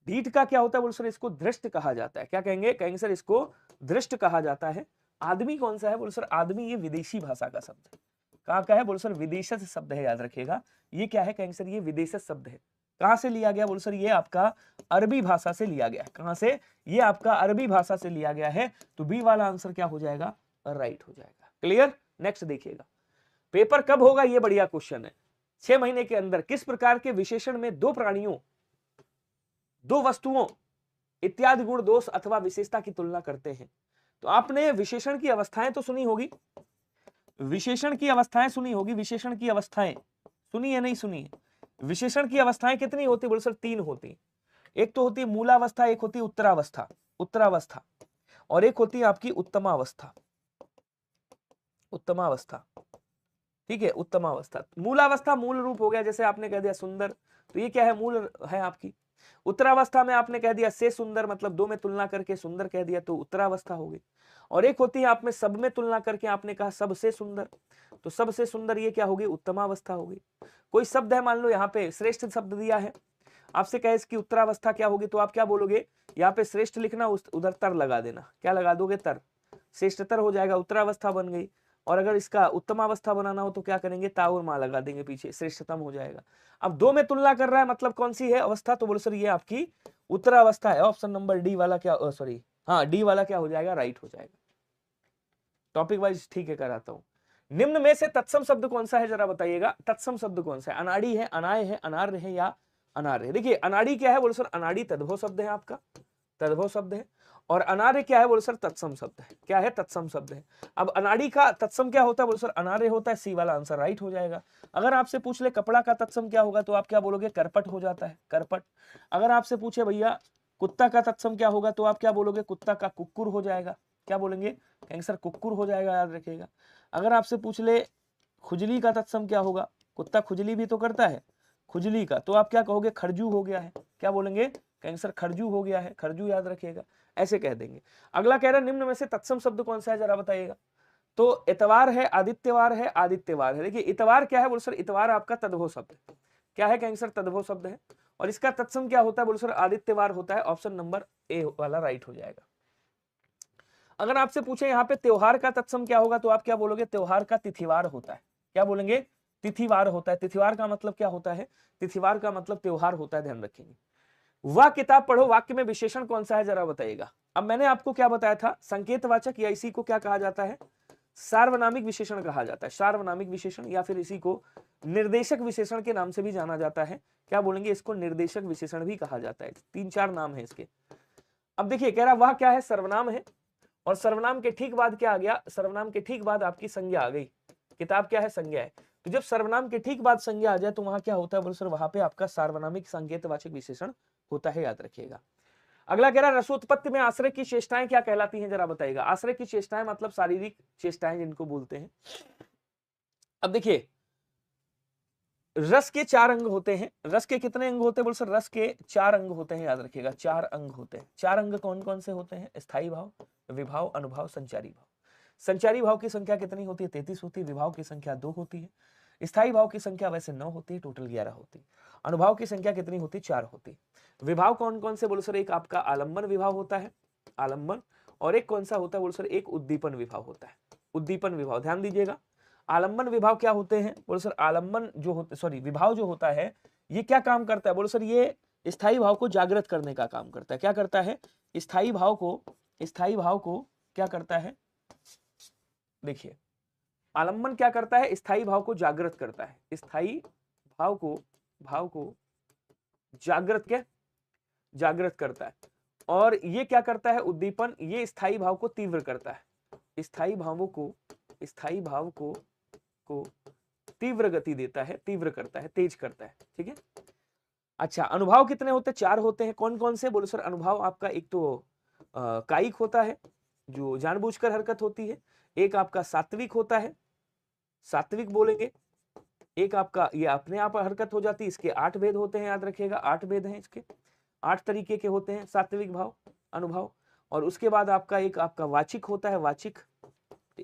ढीठ का क्या होता है, बोलो सर इसको दृष्ट कहा जाता है। क्या कहेंगे, कहेंगे सर इसको दृष्ट कहा जाता है। आदमी कौन सा है, बोलो सर आदमी ये विदेशी भाषा का शब्द है। कहाँ का है, बोलो सर विदेशज शब्द है, याद रखिएगा। ये क्या है, कहेंगे सर ये विदेशज शब्द है। कहां से लिया गया, बोलो सर ये आपका अरबी भाषा से लिया गया है। कहां से, ये आपका अरबी भाषा से लिया गया है, तो बी वाला आंसर क्या हो जाएगा, राइट हो जाएगा। क्लियर, नेक्स्ट देखिएगा। पेपर कब होगा, ये बढ़िया क्वेश्चन है। 6 महीने के अंदर किस प्रकार के विशेषण में दो प्राणियों, दो वस्तुओं इत्यादि गुण, दोष अथवा विशेषता की तुलना करते हैं। तो आपने विशेषण की अवस्थाएं तो सुनी होगी, विशेषण की अवस्थाएं सुनी होगी, विशेषण की अवस्थाएं सुनी है, नहीं सुनी है। विशेषण की अवस्थाएं कितनी होती, बोलो सर 3 होती। एक तो होती है मूलावस्था, एक होती है उत्तरावस्था, उत्तरावस्था, और एक होती है आपकी उत्तमावस्था, उत्तमावस्था। ठीक है, उत्तमावस्था। मूलावस्था मूल रूप हो गया, जैसे आपने कह दिया सुंदर, तो ये क्या है, मूल है आपकी। उत्तरावस्था में आपने कह दिया से सुंदर, मतलब 2 में तुलना करके सुंदर कह दिया, तो उत्तरावस्था हो गई। और एक होती है आप में सब में तुलना करके आपने कहा सबसे सुंदर, तो सबसे सुंदर ये क्या होगी, उत्तमावस्था हो गई। कोई शब्द है, मान लो यहाँ पे श्रेष्ठ शब्द दिया है, आपसे कहे इसकी उत्तरावस्था क्या होगी, तो आप क्या बोलोगे, यहाँ पे श्रेष्ठ लिखना, उधर तर लगा देना। क्या लगा दोगे, तर, श्रेष्ठतर हो जाएगा, उत्तरावस्था बन गई। और अगर इसका उत्तमावस्था बनाना हो तो क्या करेंगे, ता और मा लगा देंगे पीछे, श्रेष्ठतम हो जाएगा। अब दो में तुलना कर रहा है, मतलब कौन सी है अवस्था, तो बोलो सर ये आपकी उत्तरावस्था है। ऑप्शन नंबर डी वाला क्या, सॉरी हाँ डी वाला क्या हो जाएगा, राइट हो जाएगा। टॉपिक वाइज ठीक है कराता हूं। निम्न में से तत्सम शब्द कौन सा है जरा बताइएगा, तत्सम शब्द कौन सा है, अनाड़ी है, अनाय है, अनार्य है या अनार्य है। देखिए अनाड़ी क्या है, बोलो सर अनाड़ी तद्भव शब्द है आपका, तद्भव शब्द है। और अनार्य क्या है, बोलो सर तत्सम शब्द है। क्या है, तत्सम शब्द है। अब अनाड़ी का तत्सम क्या होता है, बोलो सर अनार्य होता है, सी वाला आंसर राइट हो जाएगा। अगर आपसे पूछ ले कपड़ा का तत्सम क्या होगा तो आप क्या बोलोगे, करपट हो जाता है, करपट। अगर आपसे पूछे भैया कुत्ता का तत्सम क्या होगा तो आप क्या बोलोगे, कुत्ता का कुक्कुर हो जाएगा। क्या बोलेंगे, कहेंगे सर कुक्कुर हो जाएगा, याद रखिएगा। अगर आपसे पूछ ले खुजली का तत्सम क्या होगा, कुत्ता खुजली भी तो करता है, खुजली का, तो आप क्या कहोगे, खरजू हो गया है। क्या बोलेंगे, कहेंगे सर खरजू हो गया है, खरजू याद रखिएगा, ऐसे कह देंगे। अगला कह रहा है निम्न में से तत्सम शब्द कौन सा है जरा बताइएगा। तो इतवार है, आदित्यवार है, आदित्यवार है। देखिए इतवार क्या है, बोलो सर इतवार आपका तद्भव शब्द है। क्या है, कहेंगे सर तद्भव शब्द है। और इसका तत्सम क्या होता है, बोलो सर आदित्यवार होता है। ऑप्शन नंबर ए वाला राइट हो जाएगा। अगर आपसे पूछे यहाँ पे त्योहार का तत्सम क्या होगा तो आप क्या बोलोगे, त्योहार का तिथिवार होता है। क्या बोलेंगे, तिथिवार होता है। तिथिवार का मतलब क्या होता है, तिथिवार का मतलब त्योहार होता है, ध्यान रखेंगे। वह किताब पढ़ो, वाक्य में विशेषण कौन सा है जरा बताइएगा। अब मैंने आपको क्या बताया था, संकेतवाचक या इसी को क्या कहा जाता है, सार्वनामिक विशेषण कहा जाता है। सार्वनामिक विशेषण या फिर इसी को निर्देशक विशेषण के नाम से भी जाना जाता है। क्या बोलेंगे, इसको निर्देशक विशेषण भी कहा जाता है। 3-4 नाम है इसके। अब देखिए कह रहा वह क्या है, सर्वनाम है। और सर्वनाम के ठीक बाद क्या आ गया, सर्वनाम के ठीक बाद आपकी संज्ञा आ गई। किताब क्या है, संज्ञा है। तो जब सर्वनाम के ठीक बाद संज्ञा आ जाए तो वहां क्या होता है, बोलो सर वहां पे आपका सार्वनामिक संकेतवाचक विशेषण होता है, याद रखिएगा। अगला कह रहा है रसोत्पत्ति में आश्रय की चेष्टाएं क्या कहलाती हैं जरा बताइएगा। आश्रय की चेष्टाएं मतलब शारीरिक चेष्टाएं जिनको बोलते हैं। अब देखिए रस के 4 अंग होते हैं। रस के कितने अंग होते हैं, बोल सर रस के 4 अंग होते हैं, याद रखिएगा 4 अंग होते हैं। 4 अंग कौन कौन से होते हैं, स्थायी भाव, विभाव, अनुभाव, संचारी भाव। संचारी भाव की संख्या कितनी होती है, 33 होती है। विभाव की संख्या 2 होती है। स्थायी भाव की संख्या वैसे 9 होती है, टोटल 11 होती है। अनुभाव की संख्या कितनी होती है, 4 होती है। विभाव कौन कौन से, बोलो सर एक आपका आलंबन विभाव होता है, आलंबन। और एक कौन सा होता है, बोलो सर एक उद्दीपन विभाव होता है, उद्दीपन विभाव। ध्यान दीजिएगा आलंबन विभाव क्या होते हैं, बोलो सर आलंबन जो होते, सॉरी विभाव जो होता है ये क्या काम करता है, बोलो सर ये स्थायी भाव को जागृत करने का काम करता है। क्या करता है, स्थायी भाव को क्या करता है, देखिए आलंबन क्या करता है, स्थायी भाव को जागृत करता है। स्थायी भाव को जागृत करता है। और ये क्या करता है, उद्दीपन, ये स्थायी भाव को तीव्र करता है। स्थायी भाव को तीव्र गति देता है, तीव्र करता है, तेज करता है। ठीक है। अच्छा अनुभाव कितने होते हैं, 4 होते हैं। कौन कौन से, बोलो सर अनुभाव आपका एक तो कायिक होता है जो जानबूझकर हरकत होती है। एक आपका सात्विक होता है, सात्विक बोलेंगे। एक आपका ये अपने आप हरकत हो जाती है। इसके 8 भेद होते हैं, याद रखिएगा 8 भेद हैं इसके, 8 तरीके के होते हैं सात्विक भाव, अनुभाव। और उसके बाद आपका एक आपका वाचिक होता है, वाचिक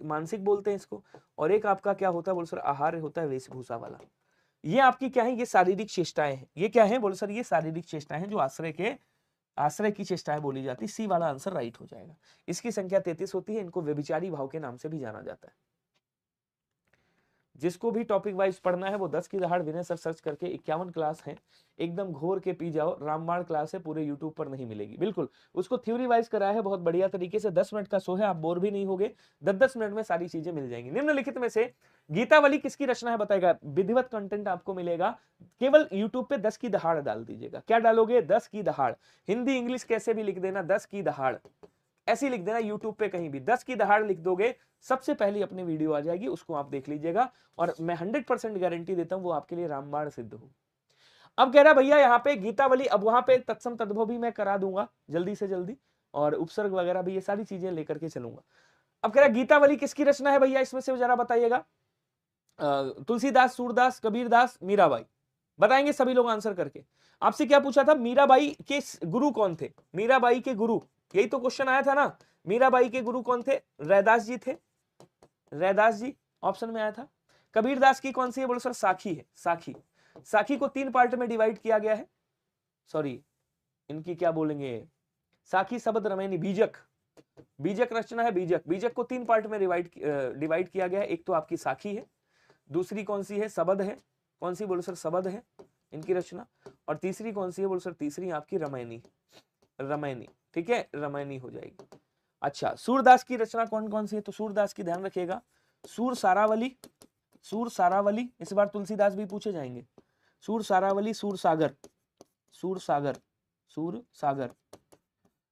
मानसिक बोलते हैं इसको। और एक आपका क्या होता है, बोलो सर आहार्य होता है, वेशभूषा वाला। ये आपकी क्या है, ये शारीरिक चेष्टाएं हैं। ये क्या है, बोलो सर ये शारीरिक चेष्टाएं हैं जो आश्रय की चेष्टाएं बोली जाती। सी वाला आंसर राइट हो जाएगा। इसकी संख्या 33 होती है। इनको व्यभिचारी भाव के नाम से भी जाना जाता है। जिसको भी टॉपिक वाइज पढ़ना है वो 10 की दहाड़ विनय सर सर्च करके 51 क्लास है, एकदम घोर के पी जाओ। रामबाण क्लास है, पूरे यूट्यूब पर नहीं मिलेगी बिल्कुल। उसको थ्योरी वाइज कराया है बहुत बढ़िया तरीके से। 10 मिनट का शो है, आप बोर भी नहीं होगे। 10-10 मिनट में सारी चीजें मिल जाएंगी। निम्नलिखित में से गीतावली किसकी रचना है बताएगा। विधिवत कंटेंट आपको मिलेगा। केवल यूट्यूब पे 10 की दहाड़ डाल दीजिएगा। क्या डालोगे, 10 की दहाड़। हिंदी इंग्लिश कैसे भी लिख देना, 10 की दहाड़ ऐसी लिख देना। यूट्यूब पे कहीं भी 10 की दहाड़ लिख दोगे, सबसे पहली अपनी वीडियो आ जाएगी, उसको आप देख लीजिएगा। और मैं 100% गारंटी देता हूं वो आपके लिए रामबाण सिद्ध हो। अब कह रहा भैया यहाँ पे गीतावली, अब वहां पे तत्सम तद्भव भी मैं करा दूंगा जल्दी से जल्दी, और उपसर्ग वगैरह भी, ये सारी चीजें लेकर के चलूंगा। अब कह रहा गीतावली किसकी रचना है भैया, इसमें से जरा बताइएगा। तुलसीदास, सूरदास, कबीरदास, मीराबाई। बताएंगे सभी लोग आंसर करके। आपसे क्या पूछा था, मीराबाई के गुरु कौन थे। मीराबाई के गुरु, यही तो क्वेश्चन आया था ना। मीराबाई के गुरु कौन थे, रैदास जी थे। रैदास जी ऑप्शन में आया था। कबीरदास की कौन सी है, बोलो सर साखी है। साखी को 3 पार्ट में डिवाइड किया गया है। सॉरी इनकी क्या बोलेंगे, साखी शब्द रमैनी बीजक, बीजक रचना है बीजक। बीजक को 3 पार्ट में डिवाइड किया गया है। एक तो आपकी साखी है, दूसरी कौन सी है, सबद है। कौन सी बोलो सर, सबद है इनकी रचना। और तीसरी कौन सी है बोलो सर, तीसरी आपकी रामायणी, रामायणी, ठीक है, रामायणी हो जाएगी। अच्छा, सूरदास की रचना कौन कौन सी है, तो सूरदास की ध्यान रखिएगा, सूर सारावली, सूर सारावली, इस बार तुलसीदास भी पूछे जाएंगे, सूर सारावली, सूर सागर, सूर सागर, सूर सागर,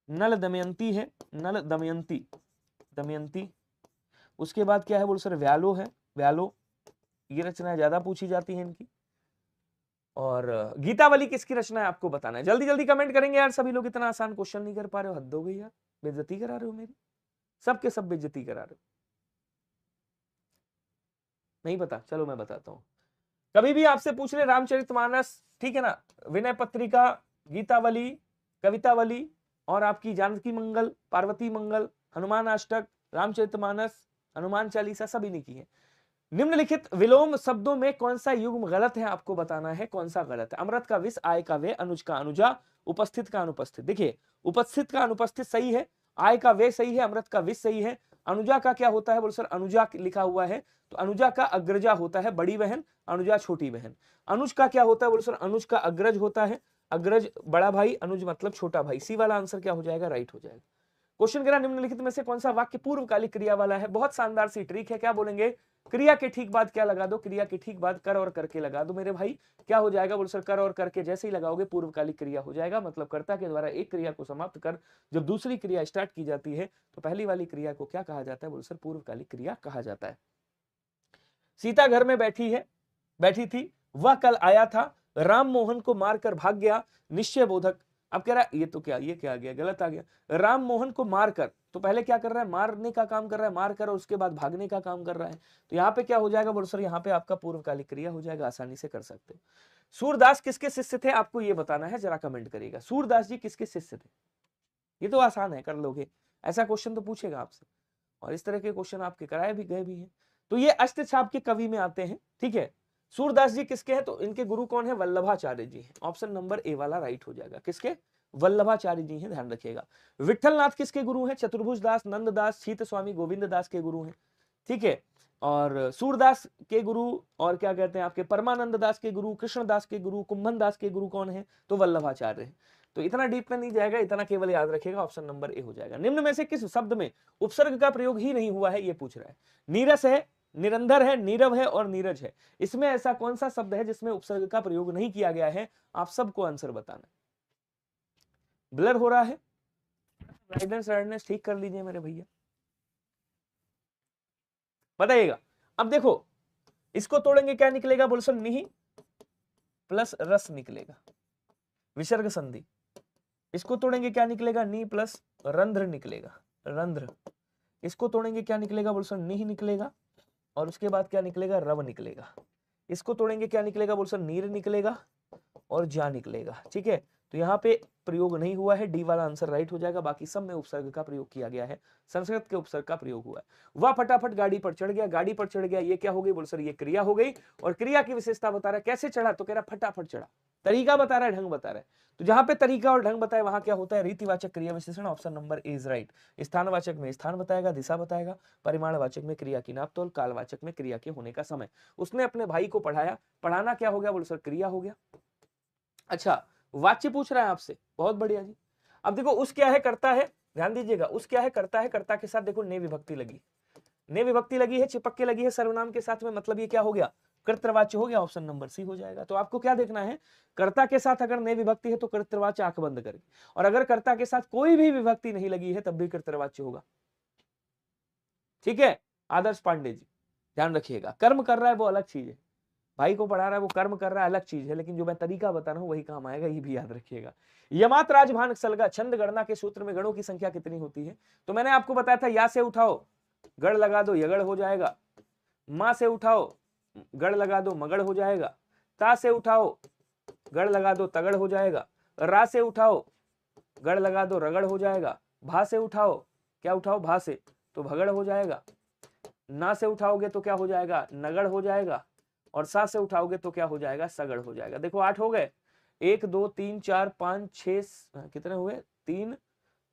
नल दमयंती है, नल दमयंती, दमयंती। उसके बाद क्या है बोल सर, व्यालो है, व्यालो, ये रचना ज्यादा पूछी जाती है इनकी। और गीतावली किसकी रचना है आपको बताना है, जल्दी जल्दी कमेंट करेंगे यार सभी लोग, इतना आसान क्वेश्चन नहीं कर पा रहे हो, हद हो गई यार, बेइज्जती करा रहे हो मेरी, सबके सब बेइज्जती करा रहे हो। नहीं पता, चलो मैं बताता हूं। कभी भी आपसे पूछ ले रामचरितमानस, ठीक है ना, विनय पत्रिका, गीतावली, कवितावली और आपकी जानकी मंगल, पार्वती मंगल, हनुमान अष्टक, रामचरितमानस, हनुमान चालीसा, सभी ने की है। निम्नलिखित विलोम शब्दों में कौन सा युग्म गलत है आपको बताना है, कौन सा गलत है। अमृत का विष, आय का वे, अनुज का अनुजा, उपस्थित का अनुपस्थित। देखिए उपस्थित का अनुपस्थित सही है, आय का वे सही है, अमृत का विष सही है। अनुजा का क्या होता है बोल सर, अनुजा लिखा हुआ है तो अनुजा का अग्रजा होता है, बड़ी बहन, अनुजा छोटी बहन। अनुज का क्या होता है बोल सर, अनुज का अग्रज होता है, अग्रज बड़ा भाई, अनुज मतलब छोटा भाई। सी वाला आंसर क्या हो जाएगा, राइट हो जाएगा। क्वेश्चन कह रहा निम्नलिखित में से कौन सा वाक्य पूर्वकालिक क्रिया वाला है। बहुत शानदार सी ट्रिक है, क्या बोलेंगे, क्रिया के ठीक बाद क्या लगा दो, क्रिया के ठीक बाद कर और करके लगा दो मेरे भाई। क्या हो जाएगा बोल सर, कर और करके जैसे ही लगाओगे पूर्वकालिक क्रिया हो जाएगा। मतलब कर्ता के द्वारा एक क्रिया को समाप्त कर जब दूसरी क्रिया स्टार्ट की जाती है तो पहली वाली क्रिया को क्या कहा जाता है बोल सर, पूर्वकालिक क्रिया कहा जाता है। सीता घर में बैठी थी, वह कल आया था, राम मोहन को मारकर भाग गया, निश्चय बोधक। अब कह रहा है ये तो क्या, ये क्या आ गया, गलत आ गया। राम मोहन को मारकर, तो पहले क्या कर रहा है, मारने का काम कर रहा है, मारकर, और उसके बाद भागने का काम कर रहा है। तो यहाँ पे क्या हो जाएगा बोलो सर, यहाँ पे आपका पूर्वकालिक क्रिया हो जाएगा, आसानी से कर सकते हो। सूरदास किसके शिष्य थे आपको ये बताना है, जरा कमेंट करिएगा, सूरदास जी किसके शिष्य थे। ये तो आसान है, कर लोगे, ऐसा क्वेश्चन तो पूछेगा आपसे, और इस तरह के क्वेश्चन आपके कराए भी गए भी हैं। तो ये अष्टछाप के कवि में आते हैं, ठीक है। सूरदास जी किसके हैं, तो इनके गुरु कौन है, वल्लभाचार्य जी हैं। ऑप्शन नंबर ए वाला राइट हो जाएगा, किसके, वल्लभाचार्य जी हैं, ध्यान रखिएगा। विठलनाथ किसके गुरु हैं, चतुर्भुज दास, नंददास, शीत स्वामी, गोविंद दास के गुरु हैं, ठीक है। और सूरदास के गुरु और क्या कहते हैं आपके परमानंद दास के गुरु, कृष्णदास के गुरु, कुंभन दास के गुरु कौन है, तो वल्लभाचार्य है। तो इतना डीप में नहीं जाएगा, इतना केवल याद रखिएगा, ऑप्शन नंबर ए हो जाएगा। निम्न में से किस शब्द में उपसर्ग का प्रयोग ही नहीं हुआ है, ये पूछ रहा है। नीरस है, निरंधर है, नीरव है और नीरज है, इसमें ऐसा कौन सा शब्द है जिसमें उपसर्ग का प्रयोग नहीं किया गया है, आप सबको आंसर बताना। ब्लर हो रहा है, ब्राइटनेस ठीक कर लीजिए मेरे भैया, बताइएगा। अब देखो इसको तोड़ेंगे क्या निकलेगा बोल सर, निहि प्लस रस निकलेगा, विसर्ग संधि। इसको तोड़ेंगे क्या निकलेगा, नी प्लस रंध्र निकलेगा, रंध्र। इसको तोड़ेंगे क्या निकलेगा बोल सर, निहि निकलेगा, और उसके बाद क्या निकलेगा, रव निकलेगा। इसको तोड़ेंगे क्या निकलेगा बोल सर, नीर निकलेगा और जा निकलेगा, ठीक है। तो यहाँ पे प्रयोग नहीं हुआ है, डी वाला आंसर राइट हो जाएगा। बाकी सब में उपसर्ग का प्रयोग किया गया है, संस्कृत के उपसर्ग का प्रयोग हुआ है। वह फटाफट गाड़ी पर चढ़ गया, गाड़ी पर चढ़ गया, ये क्या हो गई बोल सर, ये क्रिया हो गई। और क्रिया की विशेषता बता रहा है, कैसे चढ़ा, तो कह रहा फटाफट चढ़ा, तरीका बता रहा है, ढंग बता रहा है। तो जहां पे तरीका और ढंग बताए वहां क्या होता है, रीतिवाचक क्रिया विशेषण, option number A is right. स्थानवाचक में स्थान बताएगा, दिशा बताएगा, परिमाणवाचक में क्रिया की नाप तोल, कालवाचक में क्रिया के होने का समय। उसने अपने भाई को पढ़ाया, पढ़ाना क्या हो गया बोल सर, क्रिया हो गया। अच्छा, वाच्य पूछ रहा है आपसे, बहुत बढ़िया जी। अब देखो उस क्या है, करता है, ध्यान दीजिएगा, उस क्या है, करता है, कर्ता के साथ देखो ने विभक्ति लगी, ने विभक्ति लगी है, चिपक के लगी है सर्वनाम के साथ में, मतलब ये क्या हो गया, कर्तृवाच्य हो गया, ऑप्शन नंबर सी हो जाएगा। तो आपको क्या देखना है, कर्ता के साथ अगर ने विभक्ति है तो कर्तृवाच्य आंख बंद करके, और अगर कर्ता के साथ कोई भी विभक्ति नहीं लगी है तब भी कर्तृवाच्य होगा, ठीक है। आदर्श पांडे जी ध्यान रखिएगा, कर्म कर रहा है वो अलग चीज है, भाई को पढ़ा रहा है वो कर्म कर रहा है अलग चीज है, लेकिन जो मैं तरीका बता रहा हूं वही काम आएगा, ये भी याद रखिएगा। यमात राजभान सलगा, छंद गणना के सूत्र में गणों की संख्या कितनी होती है, तो मैंने आपको बताया था, या से उठाओ गढ़ लगा दो यगड़ हो जाएगा, मां से उठाओ गढ़ लगा दो मगड़ हो जाएगा, ता से उठाओ गढ़ लगा दो तगड़ हो जाएगा, रा से उठाओ गढ़ लगा दो रगड़ हो जाएगा, भा से उठाओ क्या उठाओ भा से तो भगड़ हो जाएगा, ना से उठाओगे तो क्या हो जाएगा, नगड़ हो जाएगा, और सा से उठाओगे तो क्या हो जाएगा, सगड़ हो जाएगा। देखो 8 हो गए, 1 2 3 4 5 6 कितने हुए, 3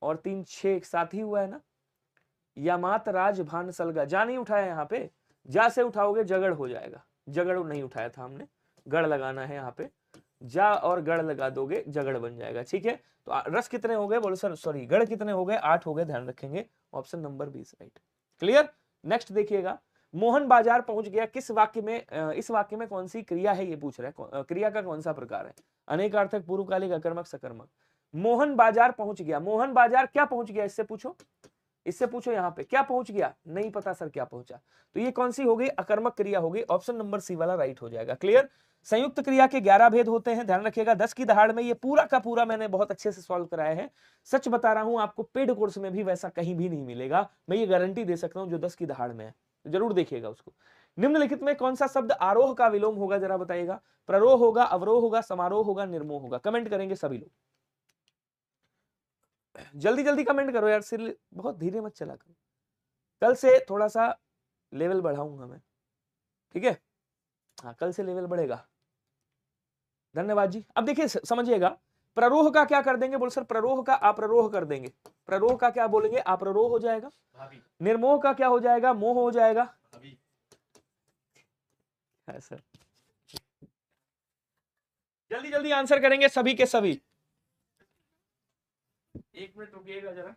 और 3 6 एक साथ ही हुआ है ना, यामात राज भान सलगा, जा नहीं उठाया यहाँ पे, जा से उठाओगे जगड़ हो जाएगा, जगड़ नहीं उठाया था हमने, गढ़ लगाना है यहाँ पे, जा और गढ़ लगा दोगे जगड़ बन जाएगा। ठीक है, तो रस कितने हो गए, बोलो सर सॉरी गढ़ कितने हो गए, 8 हो गए, ध्यान रखेंगे, option number 20 right. Clear. Next देखिएगा, मोहन बाजार पहुंच गया, किस वाक्य में, इस वाक्य में कौन सी क्रिया है ये पूछ रहा है, क्रिया का कौन सा प्रकार है, अनेकार्थक, पूर्वकालिक, अकर्मक, सकर्मक। मोहन बाजार पहुंच गया, मोहन बाजार क्या पहुंच गया, इससे पूछो, इससे पूछो यहाँ पे क्या पहुंच गया, नहीं पता सर क्या पहुंचा, तो ये कौन सी हो गई, अकर्मक क्रिया हो गई, ऑप्शन नंबर सी वाला राइट हो जाएगा। क्लियर। संयुक्त क्रिया के 11 भेद होते हैं, ध्यान रखिएगा, 10 की दहाड़ में ये पूरा का पूरा मैंने बहुत अच्छे से सॉल्व कराया है, सच बता रहा हूं आपको, पेड कोर्स में भी वैसा कहीं भी नहीं मिलेगा, मैं ये गारंटी दे सकता हूं, जो 10 की दहाड़ में है, जरूर देखिएगा उसको। निम्नलिखित में कौन सा शब्द आरोह का विलोम होगा, जरा बताइएगा, प्ररोह होगा, अवरोह होगा, समारोह होगा, निर्मोह होगा, कमेंट करेंगे सभी लोग, जल्दी जल्दी कमेंट करो यार, सिर बहुत धीरे मत चला करो, कल से थोड़ा सा लेवल बढ़ाऊंगा मैं, ठीक है, हाँ कल से लेवल बढ़ेगा, धन्यवाद जी। अब देखिए समझिएगा, प्ररोह का क्या कर देंगे, बोल सर प्ररोह का अप्ररोह कर देंगे, प्ररोह का क्या बोलेंगे, अप्ररोह हो जाएगा, निर्मोह का क्या हो जाएगा, मोह हो जाएगा, है सर, जल्दी जल्दी आंसर करेंगे सभी के सभी, एक मिनट रुकिएगा जरा,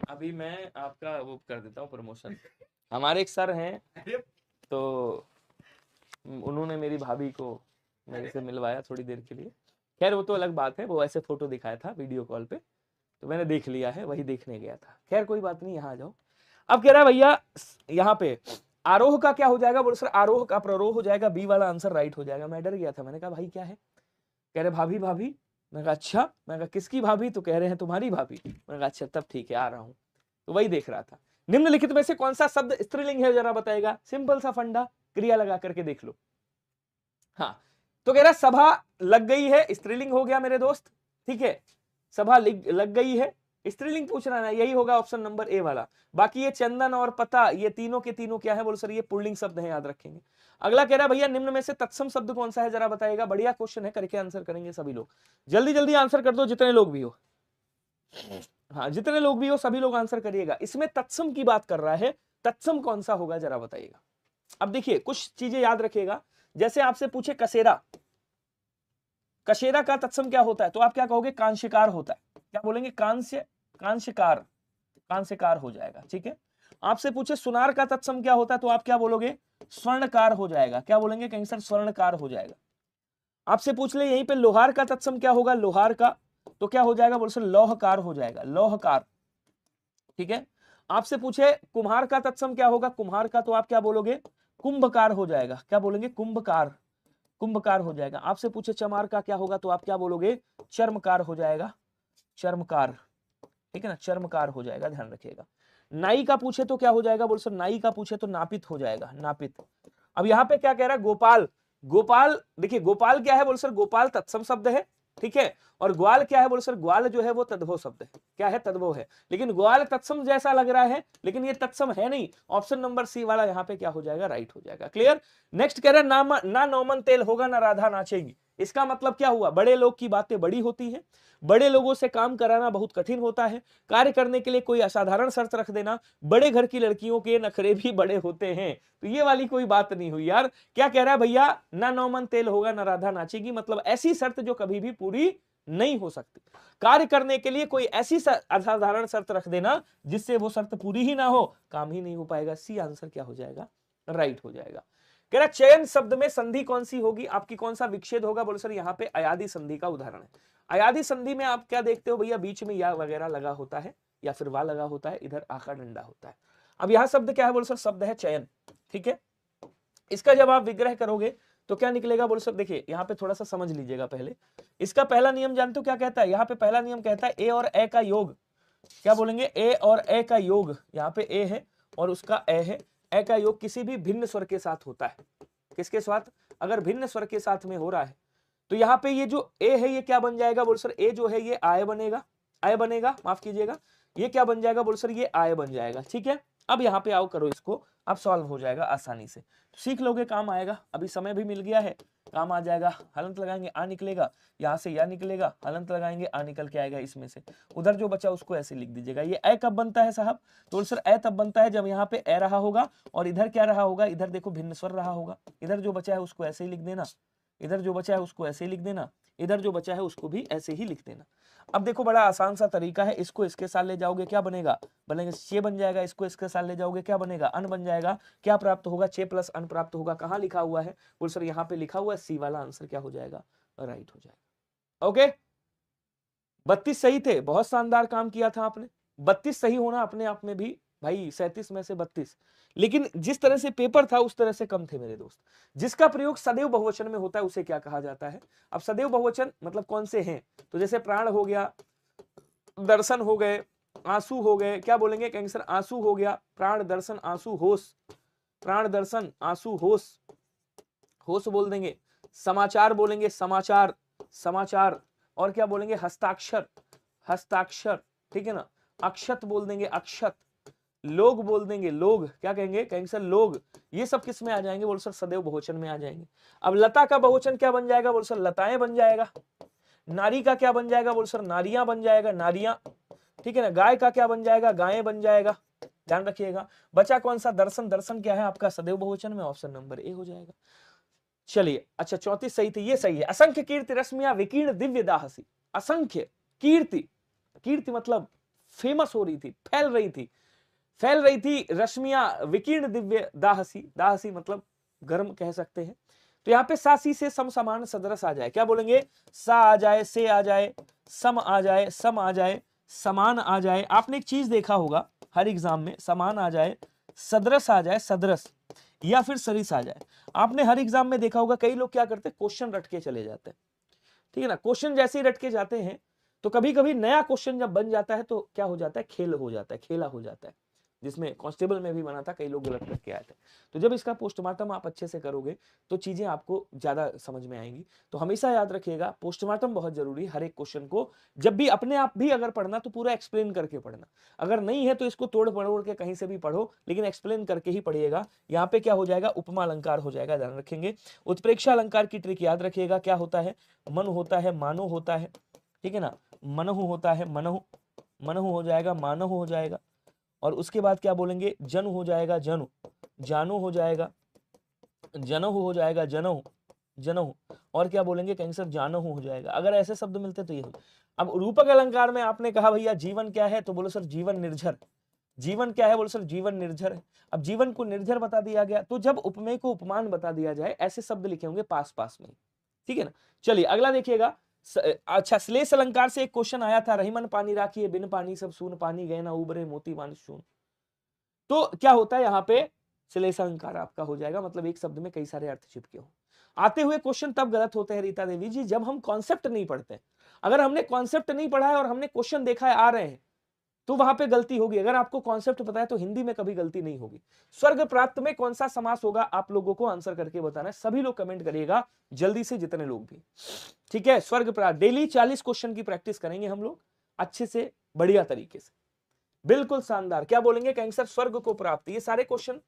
अभी मैं आपका वो कर देता हूँ प्रमोशन, हमारे एक सर हैं, तो उन्होंने मेरी भाभी को मेरे से मिलवाया थोड़ी देर के लिए, खैर वो तो अलग बात है, वो ऐसे फोटो दिखाया था वीडियो कॉल पे, तो मैंने देख लिया है, वही देखने गया था, खैर कोई बात नहीं, यहाँ आ जाओ। अब कह रहा है भैया यहाँ पे आरोह का क्या हो जाएगा, बोल सर आरोह का प्ररोह हो जाएगा, बी वाला आंसर राइट हो जाएगा। मैं डर गया था, मैंने कहा भाई क्या है, कह रहे भाभी भाभी, मैं कहा अच्छा, मैं कहा किसकी भाभी, तो कह रहे हैं तुम्हारी भाभी, मैंने कहा अच्छा तब ठीक है आ रहा हूं, तो वही देख रहा था। निम्नलिखित में से कौन सा शब्द स्त्रीलिंग है, जरा बताएगा, सिंपल सा फंडा, क्रिया लगा करके देख लो। हाँ, तो कह रहा सभा लग गई है, स्त्रीलिंग हो गया मेरे दोस्त, ठीक है, सभा लग गई है, स्त्रीलिंग पूछ रहा है, यही होगा ऑप्शन नंबर ए वाला। बाकी ये चंदन और पता, ये तीनों के तीनों क्या है, बोलो सर ये पुल्लिंग शब्द है, याद रखेंगे। अगला कह रहा है भैया निम्न में से तत्सम शब्द कौन सा है, जरा बताइएगा, बढ़िया क्वेश्चन है, करके आंसर करेंगे सभी लोग, जल्दी जल्दी आंसर कर दो जितने लोग भी हो, हाँ जितने लोग भी हो सभी लोग आंसर करिएगा। इसमें तत्सम की बात कर रहा है, तत्सम कौन सा होगा जरा बताइएगा। अब देखिए कुछ चीजें याद रखिएगा, जैसे आपसे पूछे कसेरा, कशेरा का तत्सम क्या होता है, तो आप क्या कहोगे, कांस्यकार होता है, क्या बोलेंगे, कांस्यकार, कांस्यकार हो जाएगा, ठीक है। आपसे पूछे सुनार का तत्सम क्या होता है, तो आप क्या बोलोगे, स्वर्णकार हो जाएगा, क्या बोलेंगे, कहीं सर स्वर्णकार हो जाएगा। आपसे पूछ ले यहीं पे लोहार का तत्सम क्या होगा, लोहार का, तो क्या हो जाएगा, बोल सर लौहकार हो जाएगा, लौहकार, ठीक है। आपसे पूछे कुम्हार का तत्सम क्या होगा, कुम्हार का, तो आप क्या बोलोगे, कुंभकार हो जाएगा, क्या बोलेंगे, कुंभकार, कुंभकार हो जाएगा। आपसे पूछे चमार का क्या होगा, तो आप क्या बोलोगे, चर्मकार हो जाएगा, चर्मकार, ठीक है ना, चर्मकार हो जाएगा, ध्यान रखिएगा। नाई का पूछे तो क्या हो जाएगा, बोल सर नाई का पूछे तो नापित हो जाएगा, नापित। अब यहाँ पे क्या कह रहा है, गोपाल, गोपाल, देखिए गोपाल क्या है, बोल सर गोपाल तत्सम शब्द है, ठीक है, और ग्वाल क्या है, बोल सर ग्वाल जो है वो तद्भव शब्द है, क्या है, तद्भव है, लेकिन ग्वाल तत्सम जैसा लग रहा है, लेकिन ये तत्सम है नहीं, ऑप्शन नंबर सी वाला यहाँ पे क्या हो जाएगा, राइट हो जाएगा। क्लियर। नेक्स्ट कह रहा है ना नौमन तेल होगा ना राधा नाचेगी, इसका मतलब क्या हुआ, बड़े लोग की बातें बड़ी होती है, बड़े लोगों से काम कराना बहुत कठिन होता है, कार्य करने के लिए कोई असाधारण शर्त रख देना, बड़े घर की लड़कियों के नखरे भी बड़े होते हैं, तो ये वाली कोई बात नहीं हुई यार। क्या कह रहा है भैया, ना नौमन तेल होगा ना राधा नाचेगी, मतलब ऐसी शर्त जो कभी भी पूरी नहीं हो सकती, कार्य करने के लिए कोई ऐसी असाधारण शर्त रख देना जिससे वो शर्त पूरी ही ना हो, काम ही नहीं हो पाएगा। सी आंसर क्या हो जाएगा, राइट हो जाएगा। कह रहा चयन शब्द में संधि कौन सी होगी, आपकी कौन सा विच्छेद होगा, बोलो सर यहाँ पे अयादि संधि का उदाहरण है। अयादि संधि में आप क्या देखते हो भैया, बीच में या वगैरह लगा होता है या फिर वा लगा होता है, इधर आका डंडा होता है। अब यह शब्द क्या है, बोलो सर शब्द है चयन, ठीक है। इसका जब आप विग्रह करोगे तो क्या निकलेगा, बोलो सर देखिए यहाँ पे थोड़ा सा समझ लीजिएगा पहले, इसका पहला नियम जानते हो क्या कहता है, यहाँ पे पहला नियम कहता है ए और ए का योग, क्या बोलेंगे, ए और ए का योग, यहाँ पे ए है और उसका ए है, ए का योग किसी भी भिन्न स्वर के साथ होता है, किसके साथ, अगर भिन्न स्वर के साथ में हो रहा है तो यहाँ पे ये जो ए है ये क्या बन जाएगा, बोल सर ए जो है ये आय बनेगा, आय बनेगा, माफ कीजिएगा, ये क्या बन जाएगा बोल सर, ये आय बन जाएगा। ठीक है, अब यहाँ पे आओ करो इसको, अब सॉल्व हो जाएगा आसानी से, तो सीख लोगे, काम आएगा। अभी समय भी मिल गया है, काम आ जाएगा। हलंत लगाएंगे आ निकलेगा, यहाँ से या निकलेगा, हलंत लगाएंगे आ निकल के आएगा इसमें से। उधर जो बचा उसको ऐसे लिख दीजिएगा। ये ए कब बनता है साहब, तो सर ए तब बनता है जब यहाँ पे ए रहा होगा और इधर क्या रहा होगा, इधर देखो भिन्न स्वर रहा होगा। इधर जो बचा है उसको ऐसे ही लिख देना, इधर जो बचा है उसको ऐसे ही लिख देना, इधर जो बचा है उसको भी ऐसे ही लिख देना। अब देखो बड़ा आसान सा तरीका है, इसको इसके साथ ले जाओगे क्या बनेगा, बनेगा चे बन जाएगा, इसको इसके साथ ले जाओगे क्या बनेगा, अन बन जाएगा। क्या प्राप्त होगा, चे प्लस अन प्राप्त होगा। कहाँ लिखा हुआ है बोल सर, यहाँ पे लिखा हुआ है, सी वाला आंसर क्या हो जाएगा, राइट हो जाएगा। ओके, 32 सही थे, बहुत शानदार काम किया था आपने। 32 सही होना अपने आप में भी भाई, 37 में से 32, लेकिन जिस तरह से पेपर था उस तरह से कम थे मेरे दोस्त। जिसका प्रयोग सदैव बहुवचन में होता है उसे क्या कहा जाता है। अब सदैव बहुवचन मतलब कौन से हैं, तो जैसे प्राण हो गया, दर्शन हो गए, आंसू हो गए, क्या बोलेंगे कैंसर, आंसू हो गया, प्राण दर्शन आंसू होश, प्राण दर्शन आंसू होश, होश बोल देंगे। समाचार बोलेंगे समाचार, समाचार। और क्या बोलेंगे, हस्ताक्षर, हस्ताक्षर, ठीक है ना। अक्षत बोल देंगे अक्षत, लोग बोल देंगे लोग, क्या कहेंगे कैंसर लोग। ये सब किस में आ जाएंगे बोल सर, सदैव बहुवचन में आ जाएंगे। अब लता का बहुवचन क्या बन जाएगा बोल सर, लताएं बन जाएगा। नारी का क्या बन जाएगा बोल सर, नारियां बन जाएगा, नारियां, ठीक है ना। गाय का क्या बन जाएगा, गायें बन जाएगा, ध्यान रखिएगा। बचा कौन सा, दर्शन, दर्शन क्या है आपका सदैव बहुवचन में, ऑप्शन नंबर ए हो जाएगा। चलिए अच्छा 34 सही थी, ये सही है। असंख्य कीर्ति रश्मिया विकीर्ण दिव्य दाहसी, असंख्य कीर्ति, कीर्ति मतलब फेमस हो रही थी, फैल रही थी, फैल रही थी, रश्मिया विकीर्ण दिव्य दाहसी, दाहसी मतलब गर्म कह सकते हैं। तो यहाँ पे सा सी से सम समान सदरस आ जाए, क्या बोलेंगे, सा आ जाए, से आ जाए, सम आ जाए, सम आ जाए, समान आ जाए। आपने एक चीज देखा होगा हर एग्जाम में, समान आ जाए, सदरस आ जाए, सदरस, या फिर सरिस आ जाए। आपने हर एग्जाम में देखा होगा कई लोग क्या करते हैं, क्वेश्चन रट के चले जाते हैं, ठीक है ना। क्वेश्चन जैसे ही रट के जाते हैं तो कभी कभी नया क्वेश्चन जब बन जाता है तो क्या हो जाता है, खेल हो जाता है, खेला हो जाता है, जिसमें कांस्टेबल में भी बना था, कई लोग गलत करके आए थे। तो जब इसका पोस्टमार्टम आप अच्छे से करोगे तो चीजें आपको ज्यादा समझ में आएंगी। तो हमेशा याद रखिएगा पोस्टमार्टम बहुत जरूरी है। हर एक क्वेश्चन को जब भी अपने आप भी अगर पढ़ना तो पूरा एक्सप्लेन करके पढ़ना, अगर नहीं है तो इसको तोड़ मरोड़ के कहीं से भी पढ़ो, लेकिन एक्सप्लेन करके ही पढ़िएगा। यहाँ पे क्या हो जाएगा, उपमा अलंकार हो जाएगा, ध्यान रखेंगे। उत्प्रेक्षा अलंकार की ट्रिक याद रखिएगा, क्या होता है, मन होता है, मानो होता है, ठीक है ना, मनहु होता है, मनहु, मनहु हो जाएगा, मानहु हो जाएगा। और उसके बाद क्या बोलेंगे, जनु हो जाएगा, जनु, जानू हो जाएगा, जनहु हो जाएगा, जनहु, जनहु। और क्या बोलेंगे कैंसर, जानहु हो जाएगा। अगर ऐसे शब्द मिलते तो ये हो। अब रूपक अलंकार में आपने कहा भैया जीवन क्या है, तो बोलो सर जीवन निर्झर। जीवन क्या है, बोलो सर जीवन निर्झर है। अब जीवन को निर्झर बता दिया गया, तो जब उपमेय को उपमान बता दिया जाए ऐसे शब्द लिखे होंगे पास पास में, ठीक है ना। चलिए अगला देखिएगा। अच्छा श्लेष अलंकार से एक क्वेश्चन आया था, रहीमन पानी राखिए बिन पानी सब सून, पानी गए ना उबरे मोती मान शून। तो क्या होता है यहाँ पे, श्लेष अलंकार आपका हो जाएगा, मतलब एक शब्द में कई सारे अर्थ चिपके हो। आते हुए क्वेश्चन तब गलत होते हैं रीता देवी जी जब हम कॉन्सेप्ट नहीं पढ़ते। अगर हमने कॉन्सेप्ट नहीं पढ़ा है और हमने क्वेश्चन देखा है आ रहे हैं तो वहां पे गलती होगी। अगर आपको कॉन्सेप्ट पता है तो हिंदी में कभी गलती नहीं होगी। स्वर्ग प्राप्त में कौन सा समास होगा, आप लोगों को आंसर करके बताना है। सभी लोग कमेंट करिएगा जल्दी से, जितने लोग भी, ठीक है। स्वर्ग प्राप्त डेली 40 क्वेश्चन की प्रैक्टिस करेंगे हम लोग अच्छे से, बढ़िया तरीके से, बिल्कुल शानदार। क्या बोलेंगे कैंसर, स्वर्ग को प्राप्त। ये सारे क्वेश्चन,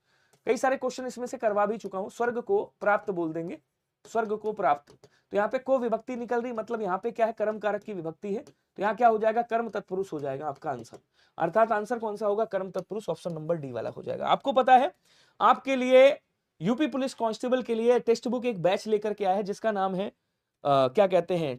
कई सारे क्वेश्चन इसमें से करवा भी चुका हूं। स्वर्ग को प्राप्त बोल देंगे, स्वर्ग को प्राप्त। तो यहाँ पे को विभक्ति निकल रही, मतलब यहाँ पे क्या है, कर्म कारक की विभक्ति है, तो यहाँ क्या हो जाएगा, कर्म तत्पुरुष हो जाएगा आपका आंसर। अर्थात आंसर कौन सा होगा, कर्म तत्पुरुष, ऑप्शन नंबर डी वाला हो जाएगा। आपको पता है आपके लिए यूपी पुलिस कांस्टेबल के लिए टेक्स्ट बुक एक बैच लेकर के आया है जिसका नाम है क्या कहते हैं